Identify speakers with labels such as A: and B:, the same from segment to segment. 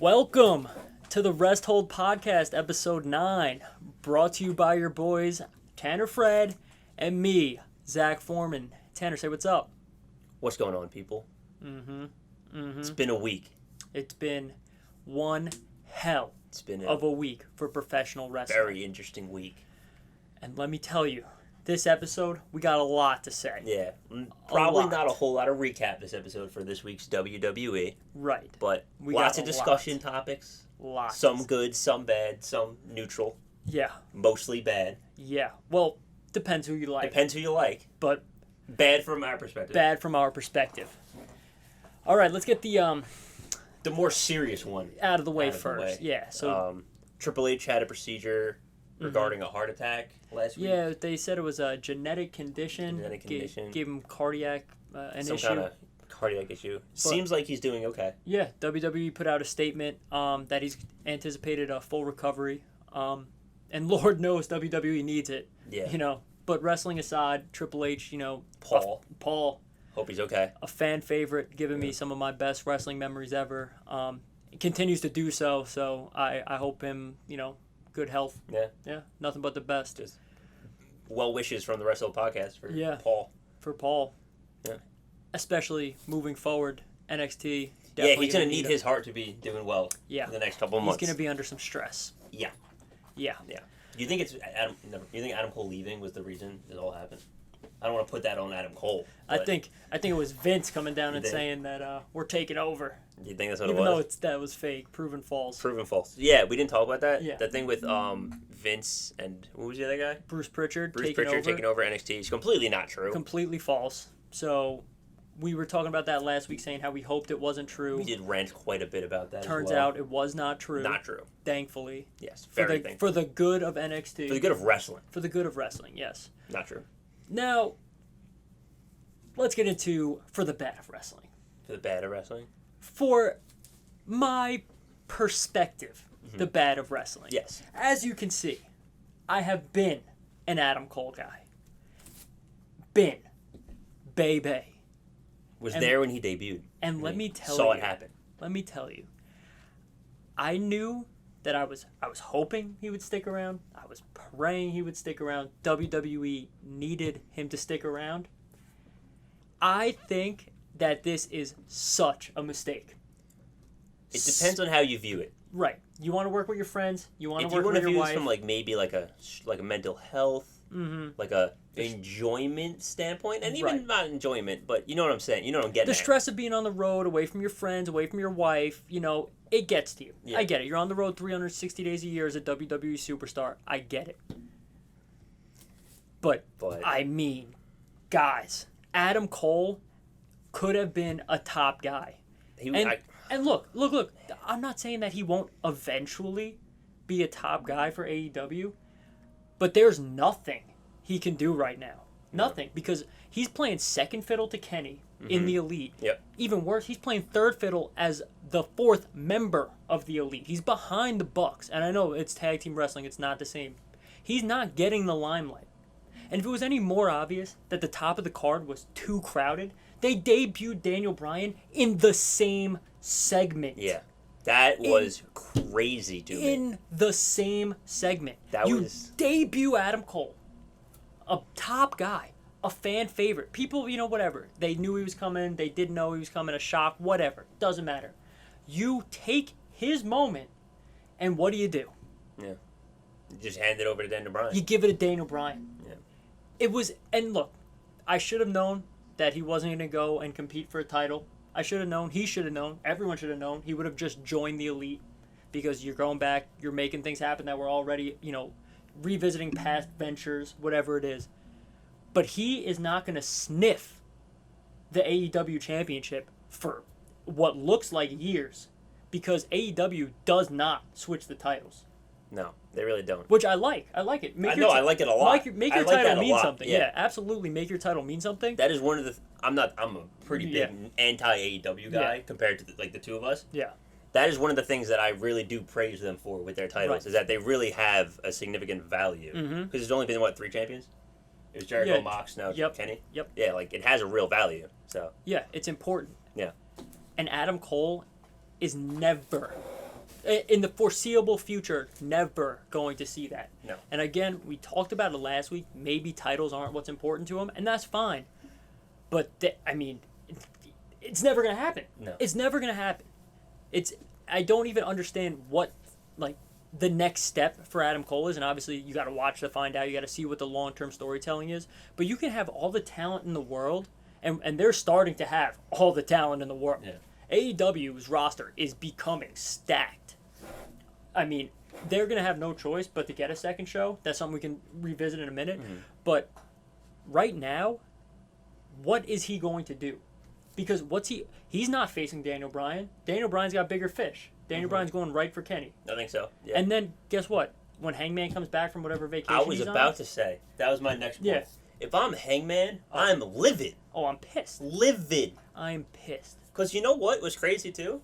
A: Welcome to the Rest Hold Podcast, episode 9, brought to you by your boys, Tanner Fred, and me, Zach Foreman. Tanner, say what's up.
B: What's going on, people? It's been a week.
A: It's been one hell of a week for professional wrestling.
B: Very interesting week.
A: And let me tell you, this episode, we got a lot to say.
B: Yeah. Probably not a whole lot of recap this episode for this week's WWE.
A: Right.
B: But lots of discussion topics.
A: Lots.
B: Some good, some bad, some neutral.
A: Yeah.
B: Mostly bad.
A: Yeah. Well, depends who you like.
B: Depends who you like.
A: But
B: bad from our perspective.
A: Bad from our perspective. All right, let's get the
B: more serious one
A: out of the way first. Yeah. So
B: Triple H had a procedure regarding a heart attack last week.
A: Yeah, they said it was a genetic condition. Gave him cardiac
B: Some kind of cardiac issue. Seems like he's doing okay.
A: Yeah, WWE put out a statement that he's anticipated a full recovery. And Lord knows WWE needs it.
B: Yeah.
A: But wrestling aside, Triple H,
B: Paul. Hope he's okay.
A: A fan favorite, giving me some of my best wrestling memories ever. Continues to do so. So I hope him, good health. Yeah. Nothing but the best.
B: Just well wishes from the Rest of the Podcast for Paul.
A: For Paul.
B: Yeah.
A: Especially moving forward, NXT.
B: Yeah, he's going to need his heart to be doing well in the next couple of months.
A: He's going to be under some stress.
B: Yeah. Do you think Adam Cole leaving was the reason this all happened? I don't want to put that on Adam Cole.
A: I think it was Vince coming down and saying that we're taking over.
B: You think that's what it
A: was? Even though that was fake, proven false.
B: Proven false. Yeah, we didn't talk about that.
A: Yeah.
B: That thing with Vince and who was the other guy?
A: Bruce Pritchard.
B: Taking over NXT. It's completely not true.
A: Completely false. So we were talking about that last week, saying how we hoped it wasn't true.
B: We did rant quite a bit about that.
A: Turns out it was not true.
B: Not true.
A: Thankfully.
B: Yes. Very thankful.
A: For the good of NXT.
B: For the good of wrestling.
A: For the good of wrestling. Yes.
B: Not true.
A: Now, let's get into for the bad of wrestling.
B: For the bad of wrestling?
A: For my perspective, the bad of wrestling.
B: Yes.
A: As you can see, I have been an Adam Cole guy. Been. Bay.
B: Was there when he debuted.
A: And let me tell you.
B: Saw it happen.
A: Let me tell you. I knew that I was hoping he would stick around. I was praying he would stick around. WWE needed him to stick around. I think that this is such a mistake.
B: It depends on how you view it.
A: Right. You want to work with your friends. You want to work with your wife.
B: If you want to view this from maybe like a mental health, like a enjoyment standpoint, and even not enjoyment, but you know what I'm saying. You know what I'm getting
A: The
B: at.
A: stress of being on the road, away from your friends, away from your wife, it gets to you.
B: Yeah.
A: I get it. You're on the road 360 days a year as a WWE superstar. I get it. But I mean, guys, Adam Cole could have been a top guy. And look, I'm not saying that he won't eventually be a top guy for AEW, but there's nothing he can do right now. Nothing. Because he's playing second fiddle to Kenny in the Elite.
B: Yep.
A: Even worse, he's playing third fiddle as the fourth member of the Elite. He's behind the Bucks. And I know it's tag team wrestling, it's not the same. He's not getting the limelight. And if it was any more obvious that the top of the card was too crowded, they debuted Daniel Bryan in the same segment.
B: Yeah. That was crazy to me.
A: In the same segment. You debut Adam Cole, a top guy, a fan favorite. People, whatever. They knew he was coming. They didn't know he was coming. A shock. Whatever. Doesn't matter. You take his moment, and what do?
B: Yeah. You just hand it over to Daniel Bryan.
A: You give it to Daniel Bryan.
B: Yeah.
A: It was, and look, I should have known that he wasn't going to go and compete for a title. I should have known. He should have known. Everyone should have known. He would have just joined the Elite because you're going back. You're making things happen that were already, revisiting past ventures, whatever it is. But he is not going to sniff the AEW championship for what looks like years because AEW does not switch the titles.
B: No, they really don't.
A: Which I like. I like it.
B: I like it a lot.
A: Make your title mean something. Yeah, absolutely. Make your title mean something.
B: That is one of the... I'm a pretty big anti-AEW guy compared to the two of us.
A: Yeah.
B: That is one of the things that I really do praise them for with their titles, is that they really have a significant value. Because there's only been, 3 champions? It was Jericho, Mox, now Kenny?
A: Yep.
B: Yeah, it has a real value. So
A: yeah, it's important.
B: Yeah.
A: And Adam Cole is never In the foreseeable future, never going to see that.
B: No.
A: And again, we talked about it last week. Maybe titles aren't what's important to him, and that's fine. But it's never gonna happen.
B: No.
A: It's never gonna happen. I don't even understand what the next step for Adam Cole is, and obviously you got to watch to find out. You got to see what the long-term storytelling is. But you can have all the talent in the world, and they're starting to have all the talent in the world.
B: Yeah.
A: AEW's roster is becoming stacked. I mean, they're going to have no choice but to get a second show. That's something we can revisit in a minute.
B: Mm-hmm.
A: But right now, what is he going to do? Because he's not facing Daniel Bryan. Daniel Bryan's got bigger fish. Daniel Bryan's going right for Kenny.
B: I think so. Yeah.
A: And then guess what? When Hangman comes back from whatever vacation
B: I was
A: he's
B: about
A: on,
B: to say that was my next point.
A: Yeah.
B: If I'm Hangman, I'm livid.
A: Oh, I'm pissed.
B: Livid.
A: I'm pissed.
B: Because you know what was crazy too?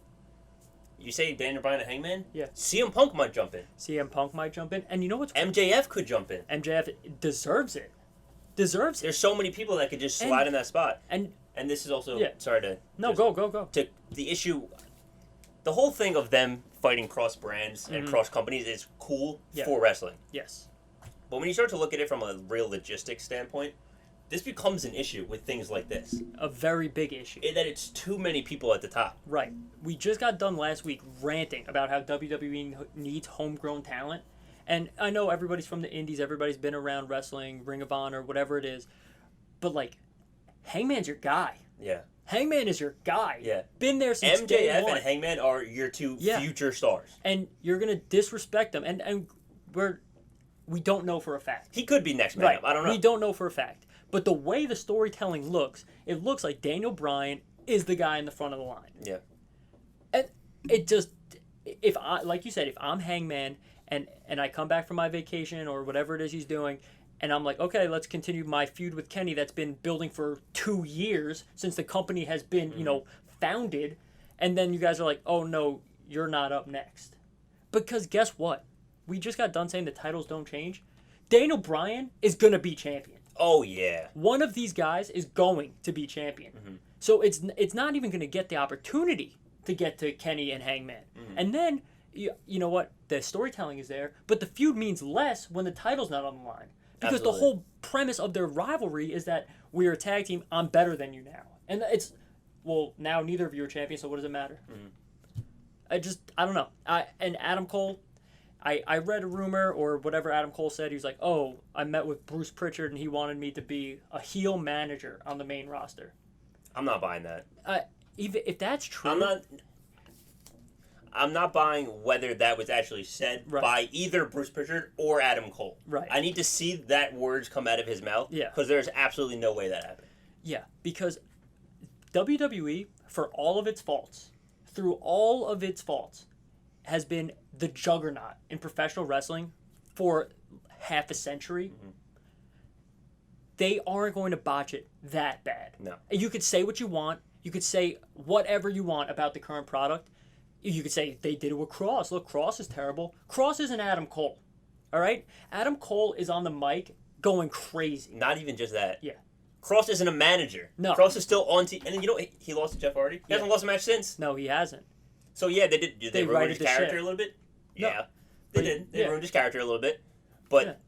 B: You say Daniel Bryan and Hangman?
A: Yeah.
B: CM Punk might jump in.
A: CM Punk might jump in. And you know what's
B: MJF could jump in.
A: MJF deserves it. Deserves it.
B: There's so many people that could just slide in that spot. And this is also sorry to
A: go.
B: To the issue, the whole thing of them fighting cross brands and cross companies is cool for wrestling.
A: Yes.
B: But when you start to look at it from a real logistics standpoint, this becomes an issue with things like this.
A: A very big issue.
B: That it's too many people at the top.
A: Right. We just got done last week ranting about how WWE needs homegrown talent. And I know everybody's from the indies, everybody's been around wrestling, Ring of Honor, whatever it is. But Hangman's your guy.
B: Yeah.
A: Hangman is your guy.
B: Yeah.
A: Been there since day
B: MJF
A: one.
B: and Hangman are your two future stars.
A: And you're going to disrespect them. And we don't know for a fact.
B: He could be next man up. I don't know.
A: We don't know for a fact. But the way the storytelling looks, it looks like Daniel Bryan is the guy in the front of the line.
B: Yeah.
A: And it just, like you said, if I'm Hangman and I come back from my vacation or whatever it is he's doing, and I'm like, okay, let's continue my feud with Kenny that's been building for 2 years since the company has been, founded. And then you guys are like, oh, no, you're not up next. Because guess what? We just got done saying the titles don't change. Daniel Bryan is going to be champion.
B: Oh, yeah.
A: One of these guys is going to be champion. Mm-hmm. So it's not even going to get the opportunity to get to Kenny and Hangman. Mm-hmm. And then, you know what? The storytelling is there, but the feud means less when the title's not on the line. Because the whole premise of their rivalry is that we're a tag team, I'm better than you now. And now neither of you are champions, so what does it matter? Mm-hmm. I don't know. And Adam Cole, I read a rumor or whatever Adam Cole said. He was like, oh, I met with Bruce Pritchard and he wanted me to be a heel manager on the main roster.
B: I'm not buying that.
A: Even if that's true.
B: I'm not buying whether that was actually said by either Bruce Pritchard or Adam Cole.
A: Right.
B: I need to see that words come out of his mouth.
A: Yeah.
B: Because there's absolutely no way that happened.
A: Yeah, because WWE, for all of its faults, through all of its faults, has been the juggernaut in professional wrestling for half a century. Mm-hmm. They aren't going to botch it that bad.
B: No.
A: You could say what you want. You could say whatever you want about the current product. You could say they did it with Cross. Look, Cross is terrible. Cross isn't Adam Cole. All right? Adam Cole is on the mic going crazy.
B: Not even just that.
A: Yeah.
B: Cross isn't a manager.
A: No.
B: Cross is still on team. And he lost to Jeff Hardy. He hasn't lost a match since.
A: No, he hasn't.
B: So, yeah, they did. They ruined his character
A: shit.
B: a little bit?
A: No.
B: Yeah. They did. They ruined his character a little bit. But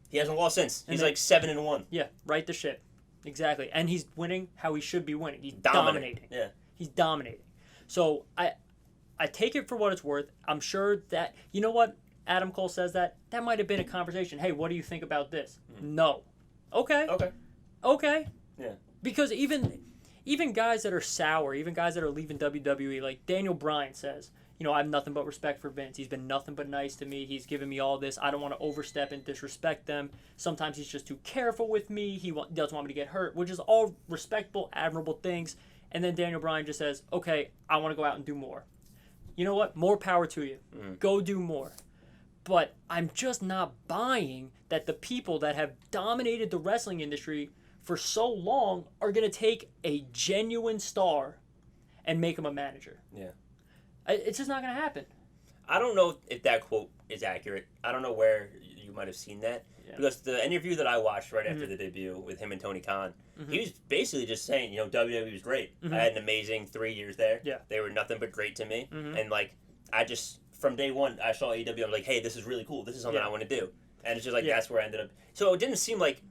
B: he hasn't lost since. He's 7-1.
A: Yeah, right the ship. Exactly. And he's winning how he should be winning. He's dominating.
B: Yeah.
A: He's dominating. So, I take it for what it's worth. I'm sure that, you know what? Adam Cole says that might have been a conversation. Hey, what do you think about this? Mm-hmm. No. Okay.
B: Yeah.
A: Because even guys that are sour, even guys that are leaving WWE, like Daniel Bryan says, I have nothing but respect for Vince. He's been nothing but nice to me. He's given me all this. I don't want to overstep and disrespect them. Sometimes he's just too careful with me. He doesn't want me to get hurt, which is all respectable, admirable things. And then Daniel Bryan just says, okay, I want to go out and do more. You know what? More power to you. Go do more. But I'm just not buying that the people that have dominated the wrestling industry for so long are going to take a genuine star and make him a manager.
B: Yeah.
A: It's just not going to happen.
B: I don't know if that quote is accurate. I don't know where you might have seen that. Yeah. Because the interview that I watched right after the debut with him and Tony Khan, he was basically just saying, WWE was great. I had an amazing 3 years there.
A: Yeah.
B: They were nothing but great to me. And, I just from day one, I saw AEW. I'm like, hey, this is really cool. This is something I want to do. And it's just like,
A: Yeah.
B: that's where I ended up. So it didn't seem like,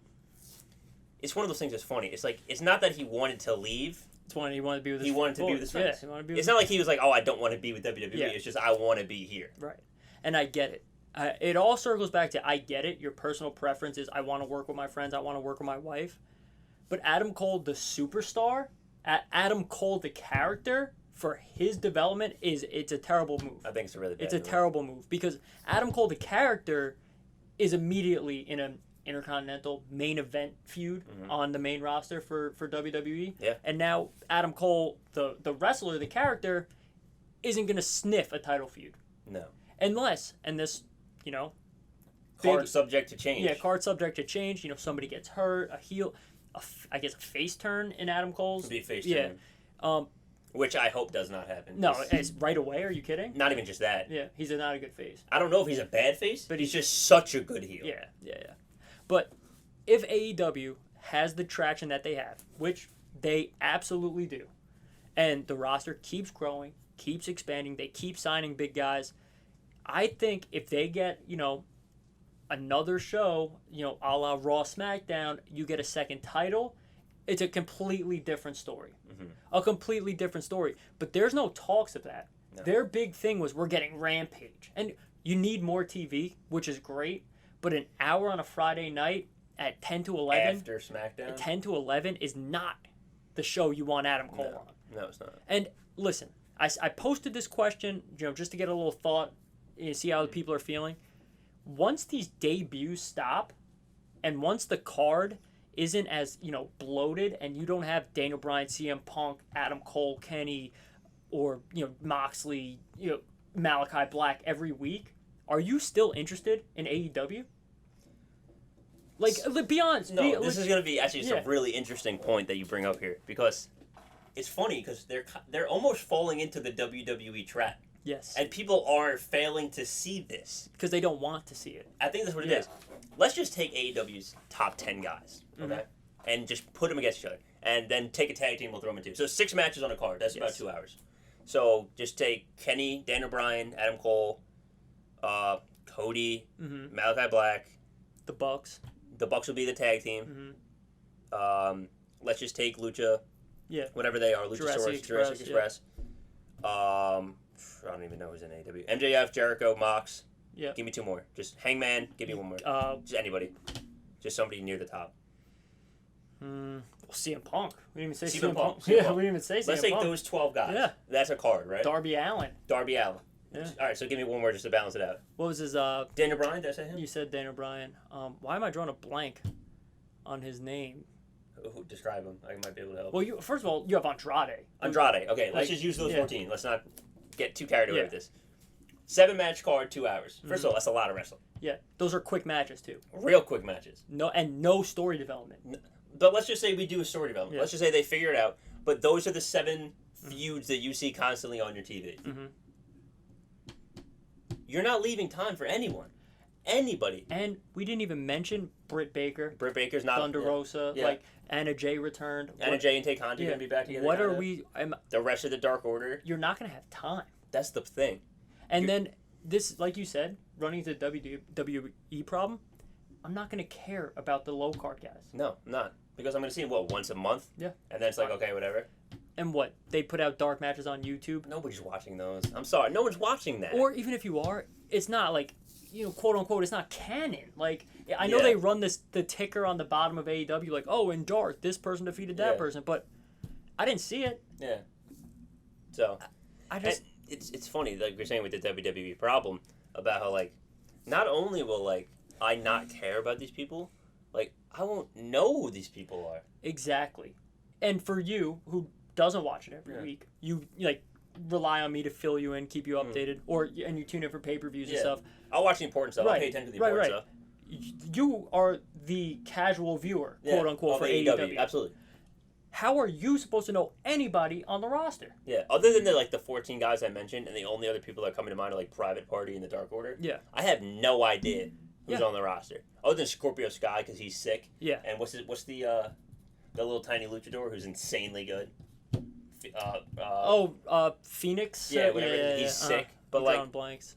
B: it's one of those things that's funny. It's like, it's not that he wanted to leave.
A: It's when he wanted to be with his
B: He wanted to be with his friends.
A: Yeah, he wanted to be with
B: It's not like he was like, oh, I don't want to be with WWE.
A: Yeah.
B: It's just, I want to be here.
A: Right. And I get it. It all circles back to I get it. Your personal preference is I want to work with my friends. I want to work with my wife. But Adam Cole, the superstar, Adam Cole, the character, for his development, it's a terrible move.
B: I think it's a really bad
A: It's a
B: move.
A: terrible move because Adam Cole, the character, is immediately in an Intercontinental main event feud on the main roster for WWE.
B: Yeah.
A: And now Adam Cole, the wrestler, the character, isn't going to sniff a title feud.
B: No.
A: Unless, and this, you know...
B: Card subject to change.
A: Yeah, card subject to change. You know, somebody gets hurt, a heel... I guess a face turn in Adam Cole's.
B: Could be a face turn.
A: Yeah.
B: Which I hope does not happen.
A: No, it's right away. Are you kidding?
B: Not even just that.
A: Yeah, he's not a good face.
B: I don't know if he's a bad face, but he's just such a good heel.
A: Yeah. But if AEW has the traction that they have, which they absolutely do, and the roster keeps growing, keeps expanding, they keep signing big guys, I think if they get, you know, another show, you know, a la Raw SmackDown, you get a second title, it's a completely different story. A completely different story. But there's no talks of that. No. Their big thing was we're getting Rampage. And you need more TV, which is great, but an hour on a Friday night at 10 to 11...
B: After SmackDown?
A: 10 to 11 is not the show you want Adam Cole on.
B: No, it's not.
A: And listen, I posted this question, you know, just to get a little thought, see how the people are feeling. Once these debuts stop, and once the card isn't as, you know, bloated, and you don't have Daniel Bryan, CM Punk, Adam Cole, Kenny, or, you know, Moxley, you know, Malachi Black every week, are you still interested in AEW? Like, be honest.
B: No, this is going to be actually a really interesting point that you bring up here, because it's funny because they're almost falling into the WWE trap.
A: Yes.
B: And people are failing to see this.
A: Because they don't want to see it.
B: I think that's what it is. Let's just take AEW's top 10 guys, okay? And just put them against each other. And then take a tag team, we'll throw them in two. So 6 matches on a card. That's about 2 hours. So just take Kenny, Daniel Bryan, Adam Cole, Cody, Malachi Black.
A: The Bucks.
B: The Bucks will be the tag team. Let's just take Lucha.
A: Yeah.
B: Whatever they are. Luchasaurus, Jurassic Express. I don't even know who's in AEW. MJF, Jericho, Mox.
A: Yeah.
B: Give me 2 more. Just Hangman. Give me 1 more. Just anybody. Just somebody near the top.
A: Well, CM Punk. We didn't even say
B: CM Punk.
A: Yeah, we didn't even say CM Punk.
B: Let's take those 12 guys.
A: Yeah.
B: That's a card, right?
A: Darby Allin.
B: Darby Allin.
A: Yeah.
B: All right, so give me 1 more just to balance it out.
A: What was his...
B: Daniel Bryan, did I say him?
A: You said Daniel Bryan. Why am I drawing a blank on his name?
B: Describe him. I might be able to help.
A: Well, first of all, you have Andrade.
B: Andrade. Okay, let's just use those 14. Let's not get too carried away with this. 7-match card, 2 hours. First of all, that's a lot of wrestling.
A: Yeah, those are quick matches too.
B: Real quick matches.
A: No story development.
B: But let's just say we do a story development. Yeah. Let's just say they figure it out. But those are the 7 feuds that you see constantly on your TV. You're not leaving time for anyone. Anybody.
A: And we didn't even mention Britt Baker.
B: Britt Baker's not...
A: Thunder Rosa. Yeah. Like, Anna Jay returned.
B: Anna Jay and Tay Conti are going to be back together.
A: What are we...
B: the rest of the Dark Order.
A: You're not going to have time.
B: That's the thing.
A: And then, this, like you said, running to WWE Problem, I'm not going to care about the low card guys.
B: No, I'm not. Because I'm going to see them, once a month?
A: Yeah. And
B: then it's like, okay, whatever.
A: And what? They put out dark matches on YouTube?
B: Nobody's watching those. I'm sorry. No one's watching that.
A: Or even if you are, it's not like, you know, quote unquote, it's not canon. Like, I know they run the ticker on the bottom of AEW, like, oh, in dark, this person defeated that person, but I didn't see it.
B: Yeah. So,
A: I just...
B: It's funny, like you're saying with the WWE Problem, about how, like, not only will, like, I not care about these people, like, I won't know who these people are.
A: Exactly. And for you, who doesn't watch it every week, you, like, rely on me to fill you in, keep you updated, and you tune in for pay-per-views and stuff.
B: I'll watch the important stuff. I'll pay attention to the important stuff.
A: You are the casual viewer, quote unquote, for AEW.
B: Absolutely.
A: How are you supposed to know anybody on the roster?
B: Yeah, other than the 14 guys I mentioned, and the only other people that are coming to mind are like Private Party and the Dark Order.
A: Yeah.
B: I have no idea who's on the roster, other than Scorpio Sky because he's sick.
A: Yeah.
B: And what's the little tiny luchador who's insanely good?
A: Phoenix.
B: Yeah, whatever. He's sick, but like
A: blanks.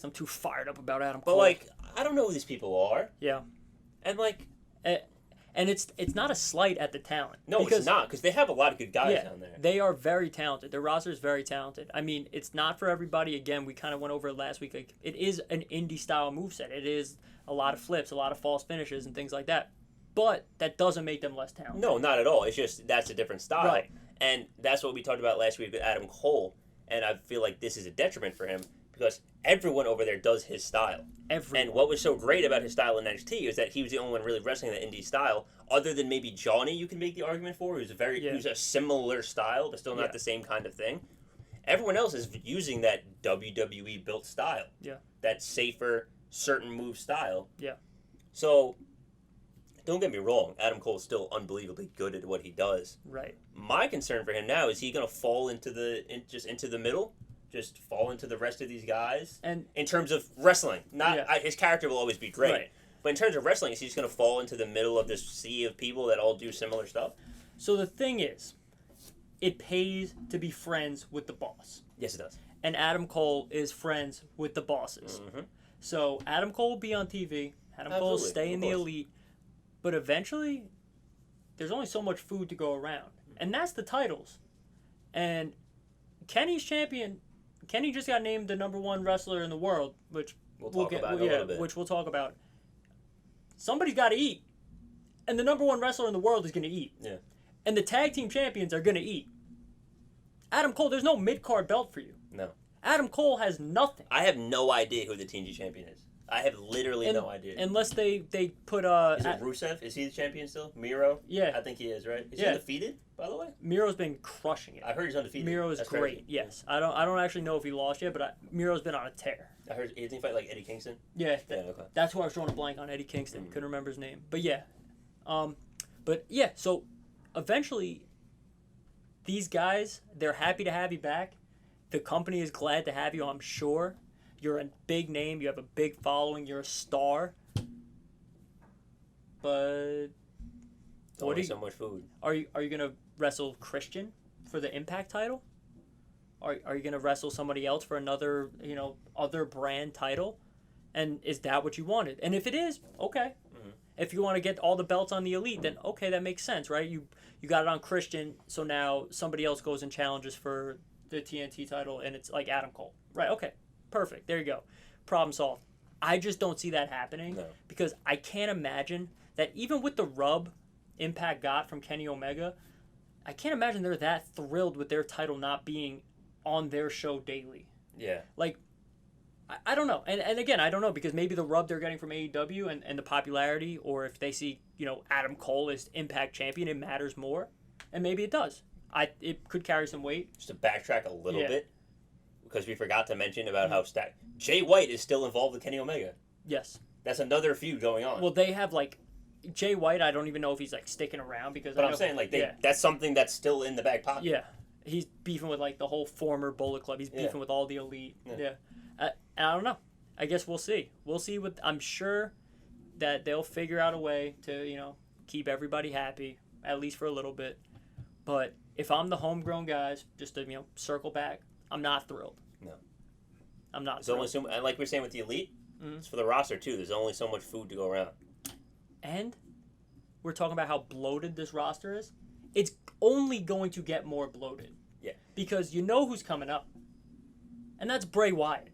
A: because I'm too fired up about Adam
B: But
A: Cole.
B: like, I don't know who these people are.
A: Yeah.
B: And like,
A: and it's not a slight at the talent.
B: No, it's not, because they have a lot of good guys down there.
A: They are very talented. Their roster is very talented. I mean, it's not for everybody. Again, we kind of went over it last week. Like, it is an indie-style moveset. It is a lot of flips, a lot of false finishes, and things like that. But that doesn't make them less talented.
B: No, not at all. It's just that's a different style.
A: Right.
B: And that's what we talked about last week with Adam Cole. And I feel like this is a detriment for him because everyone over there does his style.
A: Everyone.
B: And what was so great about his style in NXT is that he was the only one really wrestling that indie style, other than maybe Johnny. You can make the argument for who's a similar style, but still not the same kind of thing. Everyone else is using that WWE built style.
A: Yeah.
B: That safer, certain move style.
A: Yeah.
B: So, don't get me wrong, Adam Cole's still unbelievably good at what he does.
A: Right.
B: My concern for him now is he going to fall into the middle, just fall into the rest of these guys.
A: And
B: in terms of wrestling, his character will always be great.
A: Right.
B: But in terms of wrestling, is he just going to fall into the middle of this sea of people that all do similar stuff?
A: So the thing is, it pays to be friends with the boss.
B: Yes, it does.
A: And Adam Cole is friends with the bosses.
B: Mm-hmm.
A: So Adam Cole will be on TV. Adam Cole will stay in the elite. But eventually, there's only so much food to go around. And that's the titles. And Kenny's champion. Kenny just got named the #1 wrestler in the world, which
B: we'll talk about in a little bit.
A: Which we'll talk about. Somebody's got to eat. And the #1 wrestler in the world is going to eat.
B: Yeah.
A: And the tag team champions are going to eat. Adam Cole, there's no mid-card belt for you.
B: No.
A: Adam Cole has nothing.
B: I have no idea who the TNG champion is. I have literally no idea.
A: Unless they put...
B: is it Rusev? Is he the champion still? Miro?
A: Yeah.
B: I think he is, right? Is he undefeated, by the way?
A: Miro's been crushing it.
B: I heard he's undefeated.
A: Miro is great,
B: crazy.
A: yes. I don't actually know if he lost yet, but Miro's been on a tear.
B: I heard, didn't he fight like Eddie Kingston?
A: Yeah.
B: Okay.
A: That's who I was drawing a blank on, Eddie Kingston. Couldn't remember his name. But yeah. So eventually, these guys, they're happy to have you back. The company is glad to have you, I'm sure. You're a big name. You have a big following. You're a star. But
B: what so much food.
A: Are you gonna wrestle Christian for the Impact title? Are you gonna wrestle somebody else for another other brand title? And is that what you wanted? And if it is, okay. Mm-hmm. If you want to get all the belts on the Elite, then okay, that makes sense, right? You got it on Christian, so now somebody else goes and challenges for the TNT title, and it's like Adam Cole, right? Okay. Perfect. There you go. Problem solved. I just don't see that happening because I can't imagine that even with the rub Impact got from Kenny Omega, I can't imagine they're that thrilled with their title not being on their show daily.
B: Yeah.
A: Like, I don't know. And again, I don't know because maybe the rub they're getting from AEW and the popularity, or if they see, Adam Cole as Impact champion, it matters more. And maybe it does. It could carry some weight.
B: Just to backtrack a little bit. Because we forgot to mention about how Jay White is still involved with Kenny Omega.
A: Yes.
B: That's another feud going on.
A: Well, they have, Jay White, I don't even know if he's, sticking around because...
B: But I'm saying, that's something that's still in the back pocket.
A: Yeah. He's beefing with, the whole former Bullet Club. He's beefing with all the Elite. Yeah. And I don't know. I guess we'll see. We'll see what... I'm sure that they'll figure out a way to, keep everybody happy, at least for a little bit. But if I'm the homegrown guys, just to, circle back, I'm not thrilled. No. I'm not thrilled.
B: Only and like we were saying with the Elite, it's for the roster, too. There's only so much food to go around.
A: And we're talking about how bloated this roster is. It's only going to get more bloated.
B: Yeah.
A: Because you know who's coming up. And that's Bray Wyatt.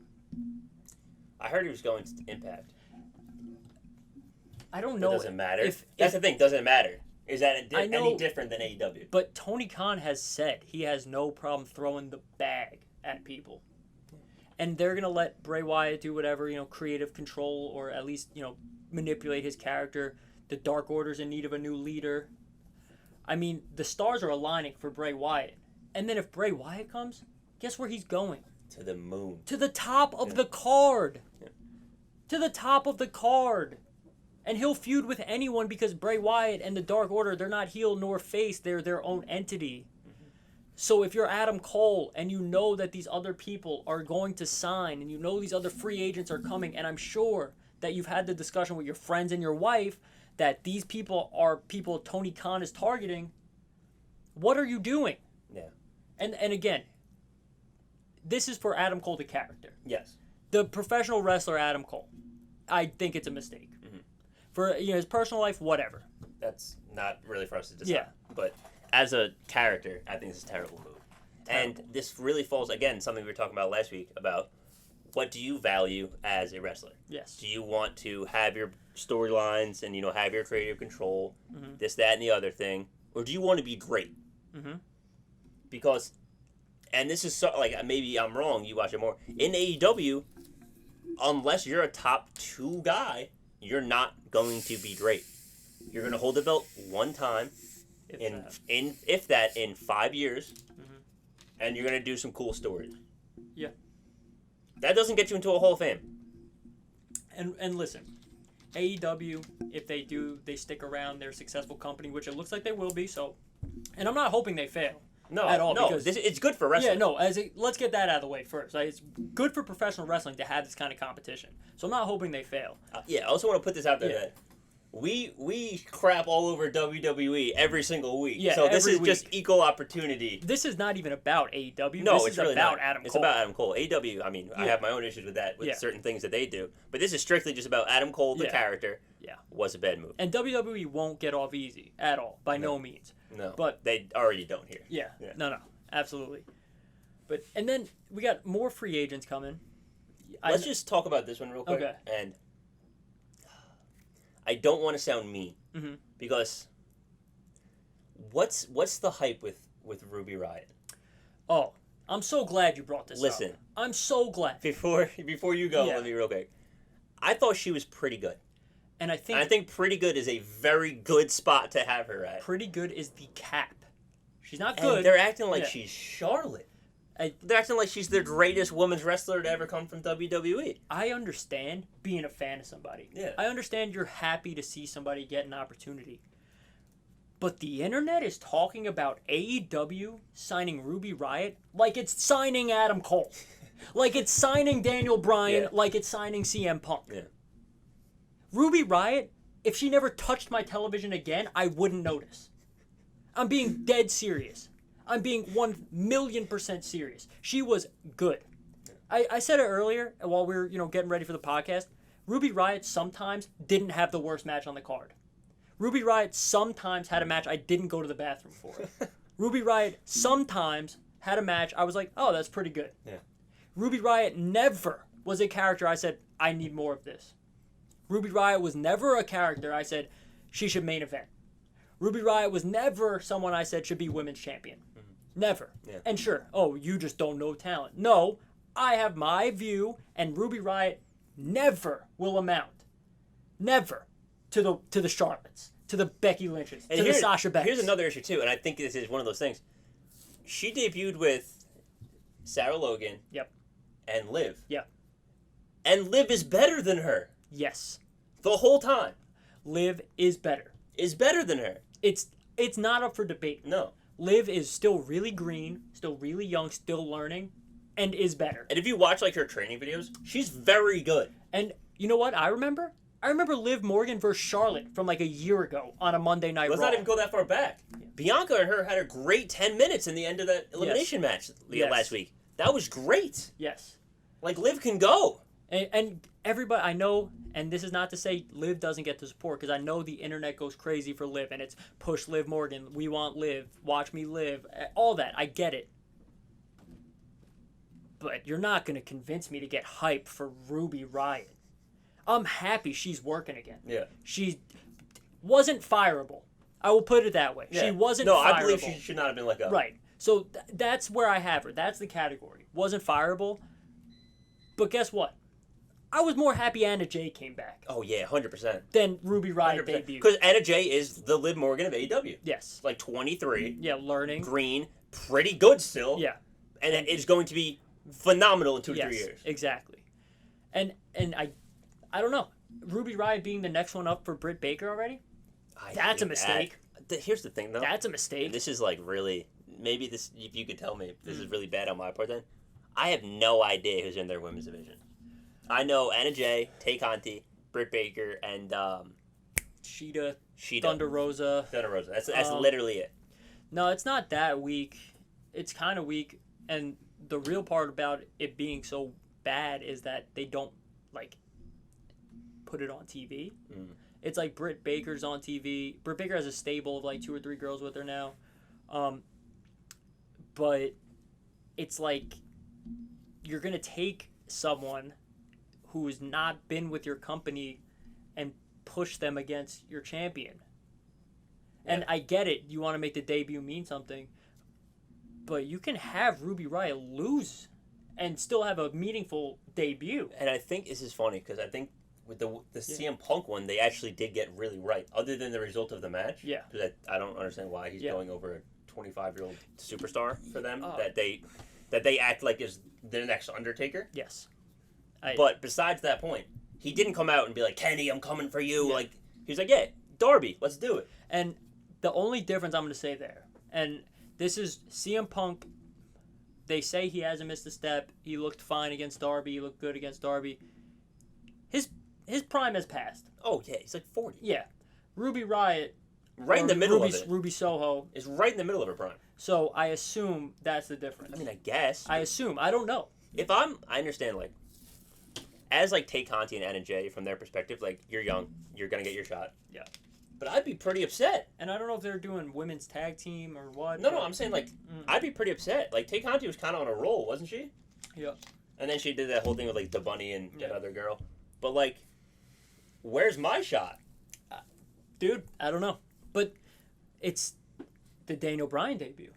B: I heard he was going to Impact.
A: I don't know.
B: It doesn't matter. That's the thing. Doesn't matter. Is that any different than AEW?
A: But Tony Khan has said he has no problem throwing the bag at people. And they're going to let Bray Wyatt do whatever, creative control or at least, manipulate his character. The Dark Order's in need of a new leader. I mean, the stars are aligning for Bray Wyatt. And then if Bray Wyatt comes, guess where he's going?
B: To the moon.
A: To the top of the card. Yeah. To the top of the card. And he'll feud with anyone because Bray Wyatt and the Dark Order, they're not heel nor face. They're their own entity. So if you're Adam Cole and you know that these other people are going to sign and you know these other free agents are coming, and I'm sure that you've had the discussion with your friends and your wife that these people are people Tony Khan is targeting, what are you doing?
B: Yeah.
A: And again, this is for Adam Cole, the character.
B: Yes.
A: The professional wrestler Adam Cole, I think it's a mistake.
B: Mm-hmm.
A: For his personal life, whatever.
B: That's not really for us to decide.
A: Yeah.
B: But as a character, I think it's a terrible move. And this really falls, again, something we were talking about last week, about what do you value as a wrestler?
A: Yes.
B: Do you want to have your storylines and, have your creative control, this, that, and the other thing? Or do you want to be great?
A: Mm-hmm.
B: Because, and this is, so, like, maybe I'm wrong, you watch it more. In AEW, unless you're a top 2 guy, you're not going to be great. You're going to hold the belt one time, if that, in 5 years, and you're going to do some cool stories.
A: Yeah.
B: That doesn't get you into a Hall of Fame.
A: And listen, AEW, if they stick around, they're a successful company, which it looks like they will be. So, and I'm not hoping they fail.
B: No,
A: at all.
B: No,
A: because,
B: it's good for wrestling.
A: Yeah, no. Let's get that out of the way first. Like, it's good for professional wrestling to have this kind of competition. So I'm not hoping they fail.
B: I also want to put this out there that we crap all over WWE every single week.
A: Yeah,
B: so this is
A: week.
B: Just equal opportunity.
A: This is not even about AEW.
B: No,
A: this
B: it's
A: is
B: really
A: about
B: not.
A: Adam Cole.
B: It's about Adam Cole. AEW, I mean, I have my own issues with that, with certain things that they do. But this is strictly just about Adam Cole, the character.
A: Yeah. Was
B: a bad move.
A: And WWE won't get off easy at all, by no means.
B: No.
A: But
B: they already don't here.
A: Yeah. No. Absolutely. And then we got more free agents coming.
B: Let's just talk about this one real quick.
A: Okay.
B: And I don't want to sound mean, because what's the hype with Ruby Riott?
A: Oh, I'm so glad you brought this up.
B: Listen.
A: I'm so glad.
B: Before you go, let me real quick. I thought she was pretty good.
A: And I
B: think pretty good is a very good spot to have her at.
A: Pretty good is the cap. She's not good.
B: And they're acting like she's Charlotte. They're acting like she's the greatest women's wrestler to ever come from WWE.
A: I understand being a fan of somebody.
B: Yeah.
A: I understand you're happy to see somebody get an opportunity. But the internet is talking about AEW signing Ruby Riott like it's signing Adam Cole. Like it's signing Daniel Bryan, like it's signing CM Punk.
B: Yeah.
A: Ruby Riott, if she never touched my television again, I wouldn't notice. I'm being dead serious. I'm being 1,000,000% serious. She was good. I said it earlier while we were getting ready for the podcast. Ruby Riott sometimes didn't have the worst match on the card. Ruby Riott sometimes had a match I didn't go to the bathroom for. Ruby Riott sometimes had a match I was like, oh, that's pretty good.
B: Yeah.
A: Ruby Riott never was a character I said, I need more of this. Ruby Riott was never a character I said, she should main event. Ruby Riott was never someone I said should be women's champion. Never.
B: Yeah.
A: And sure, you just don't know talent. No, I have my view, and Ruby Riott never will amount. Never. To the Charlottes, to the Becky Lynches, to the Sasha Banks.
B: Here's another issue, too, and I think this is one of those things. She debuted with Sarah Logan.
A: Yep.
B: And Liv.
A: Yep.
B: And Liv is better than her.
A: Yes.
B: The whole time.
A: Liv is better.
B: Is better than her.
A: It's not up for debate.
B: No.
A: Liv is still really green, still really young, still learning, and is better.
B: And if you watch her training videos, she's very good.
A: And you know what I remember? I remember Liv Morgan versus Charlotte from like a year ago on a Monday Night Raw.
B: Let's not even go that far back. Yeah. Bianca and her had a great 10 minutes in the end of that elimination match last week. That was great.
A: Yes.
B: Like, Liv can go.
A: And everybody, I know, and this is not to say Liv doesn't get the support, because I know the internet goes crazy for Liv, and it's push Liv Morgan, we want Liv, watch me live, all that. I get it. But you're not going to convince me to get hype for Ruby Riott. I'm happy she's working again.
B: Yeah.
A: She wasn't fireable. I will put it that way. Yeah. She wasn't fireable.
B: No, I believe she should not have been let go.
A: Right. So that's where I have her. That's the category. Wasn't fireable. But guess what? I was more happy Anna Jay came back.
B: Oh, yeah, 100%.
A: Than Ruby Riott debuted.
B: Because Anna Jay is the Liv Morgan of AEW.
A: Yes.
B: Like 23.
A: Yeah, learning.
B: Green. Pretty good still.
A: Yeah.
B: And it is going to be phenomenal in 2 to 3 years.
A: Exactly. And I don't know. Ruby Riott being the next one up for Britt Baker already? That's a mistake.
B: Here's the thing, though.
A: That's a mistake.
B: This is like really... Maybe this, if you could tell me, this is really bad on my part then. I have no idea who's in their women's division. I know Anna Jay, Tay Conti, Britt Baker, and
A: Sheeta.
B: Thunder
A: Rosa.
B: That's literally it.
A: No, it's not that weak. It's kind of weak, and the real part about it being so bad is that they don't like put it on TV. It's like Britt Baker's on TV. Britt Baker has a stable of like 2 or 3 girls with her now. But it's like you're going to take someone who's not been with your company and push them against your champion. Yeah. And I get it. You want to make the debut mean something. But you can have Ruby Riott lose and still have a meaningful debut.
B: And I think this is funny because I think with the CM Punk one, they actually did get really right, other than the result of the match.
A: Yeah.
B: Because I don't understand why he's going over a 25-year-old superstar for them that they act like is the next Undertaker.
A: Yes.
B: But besides that point, he didn't come out and be like, Kenny, I'm coming for you. Yeah. Like he was like, yeah, Darby, let's do it.
A: And the only difference I'm going to say there, and this is CM Punk. They say he hasn't missed a step. He looked fine against Darby. He looked good against Darby. His prime has passed.
B: Oh, yeah. He's like 40.
A: Yeah. Ruby Riott.
B: Right in the middle of it.
A: Ruby Soho.
B: Is right in the middle of her prime.
A: So I assume that's the difference.
B: I mean, I guess.
A: I assume. I don't know.
B: I understand, like, as, like, Tay Conti and Anna Jay, from their perspective, like, you're young. You're going to get your shot.
A: Yeah.
B: But I'd be pretty upset.
A: And I don't know if they're doing women's tag team or what.
B: No, I'm saying, like, I'd be pretty upset. Like, Tay Conti was kind of on a roll, wasn't she?
A: Yeah.
B: And then she did that whole thing with, like, the bunny and that other girl. But, like, where's my shot?
A: Dude, I don't know. But it's the Daniel Bryan debut.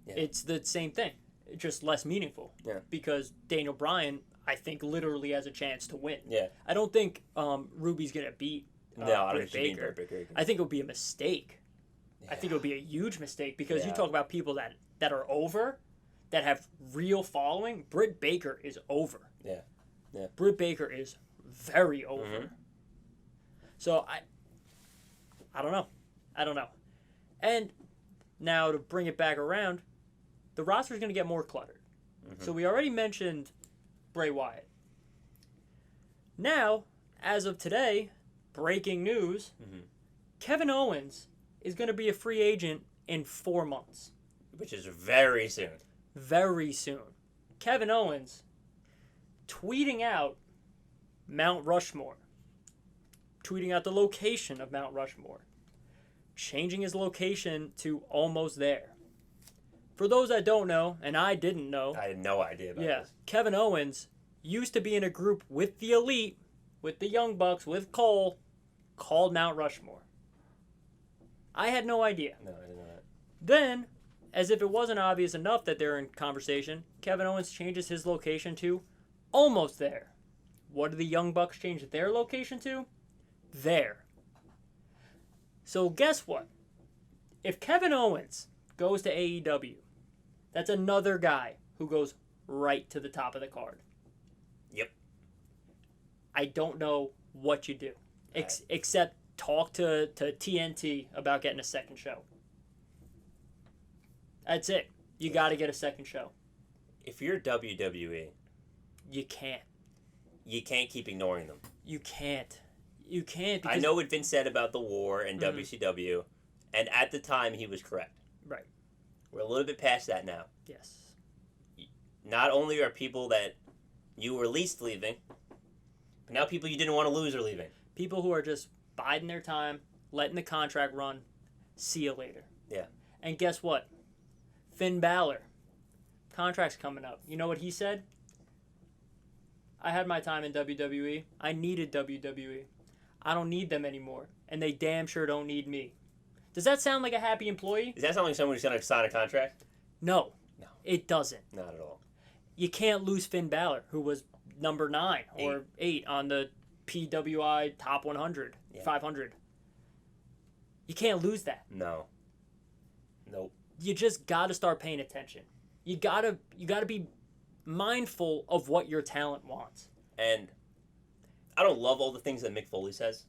A: Yeah. It's the same thing. Just less meaningful.
B: Yeah.
A: Because Daniel Bryan, I think, literally has a chance to win.
B: Yeah.
A: I don't think Ruby's going to beat
B: I don't think
A: Baker. I think it would be a mistake. Yeah. I think it would be a huge mistake because you talk about people that are over, that have real following. Britt Baker is over.
B: Yeah. Yeah.
A: Britt Baker is very over. Mm-hmm. So I don't know. And now to bring it back around, the roster is going to get more cluttered. Mm-hmm. So we already mentioned Bray Wyatt. Now, as of today, breaking news, Kevin Owens is going to be a free agent in 4 months.
B: Which is very soon.
A: Very soon. Kevin Owens tweeting out Mount Rushmore. Tweeting out the location of Mount Rushmore. Changing his location to almost there. For those that don't know, and I didn't know.
B: I had no idea about this.
A: Kevin Owens used to be in a group with the Elite, with the Young Bucks, with Cole, called Mount Rushmore. I had no idea.
B: No, I didn't know that.
A: Then, as if it wasn't obvious enough that they're in conversation, Kevin Owens changes his location to almost there. What do the Young Bucks change their location to? There. So guess what? If Kevin Owens goes to AEW, that's another guy who goes right to the top of the card.
B: Yep.
A: I don't know what you do. Except talk to TNT about getting a second show. That's it. You got to get a second show.
B: If you're WWE,
A: you can't.
B: You can't keep ignoring them.
A: You can't. You can't. Because
B: I know what Vince said about the war and WCW, and at the time he was correct.
A: Right.
B: We're a little bit past that now.
A: Yes.
B: Not only are people that you were least leaving, but now people you didn't want to lose are leaving.
A: People who are just biding their time, letting the contract run, see you later.
B: Yeah.
A: And guess what? Finn Balor, contract's coming up. You know what he said? I had my time in WWE. I needed WWE. I don't need them anymore. And they damn sure don't need me. Does that sound like a happy employee?
B: Does that sound like someone who's going to sign a contract?
A: No. It doesn't.
B: Not at all.
A: You can't lose Finn Balor, who was number 9 or 8 on the PWI Top 100, 500. You can't lose that.
B: No. Nope.
A: You just got to start paying attention. You got to be mindful of what your talent wants.
B: And I don't love all the things that Mick Foley says.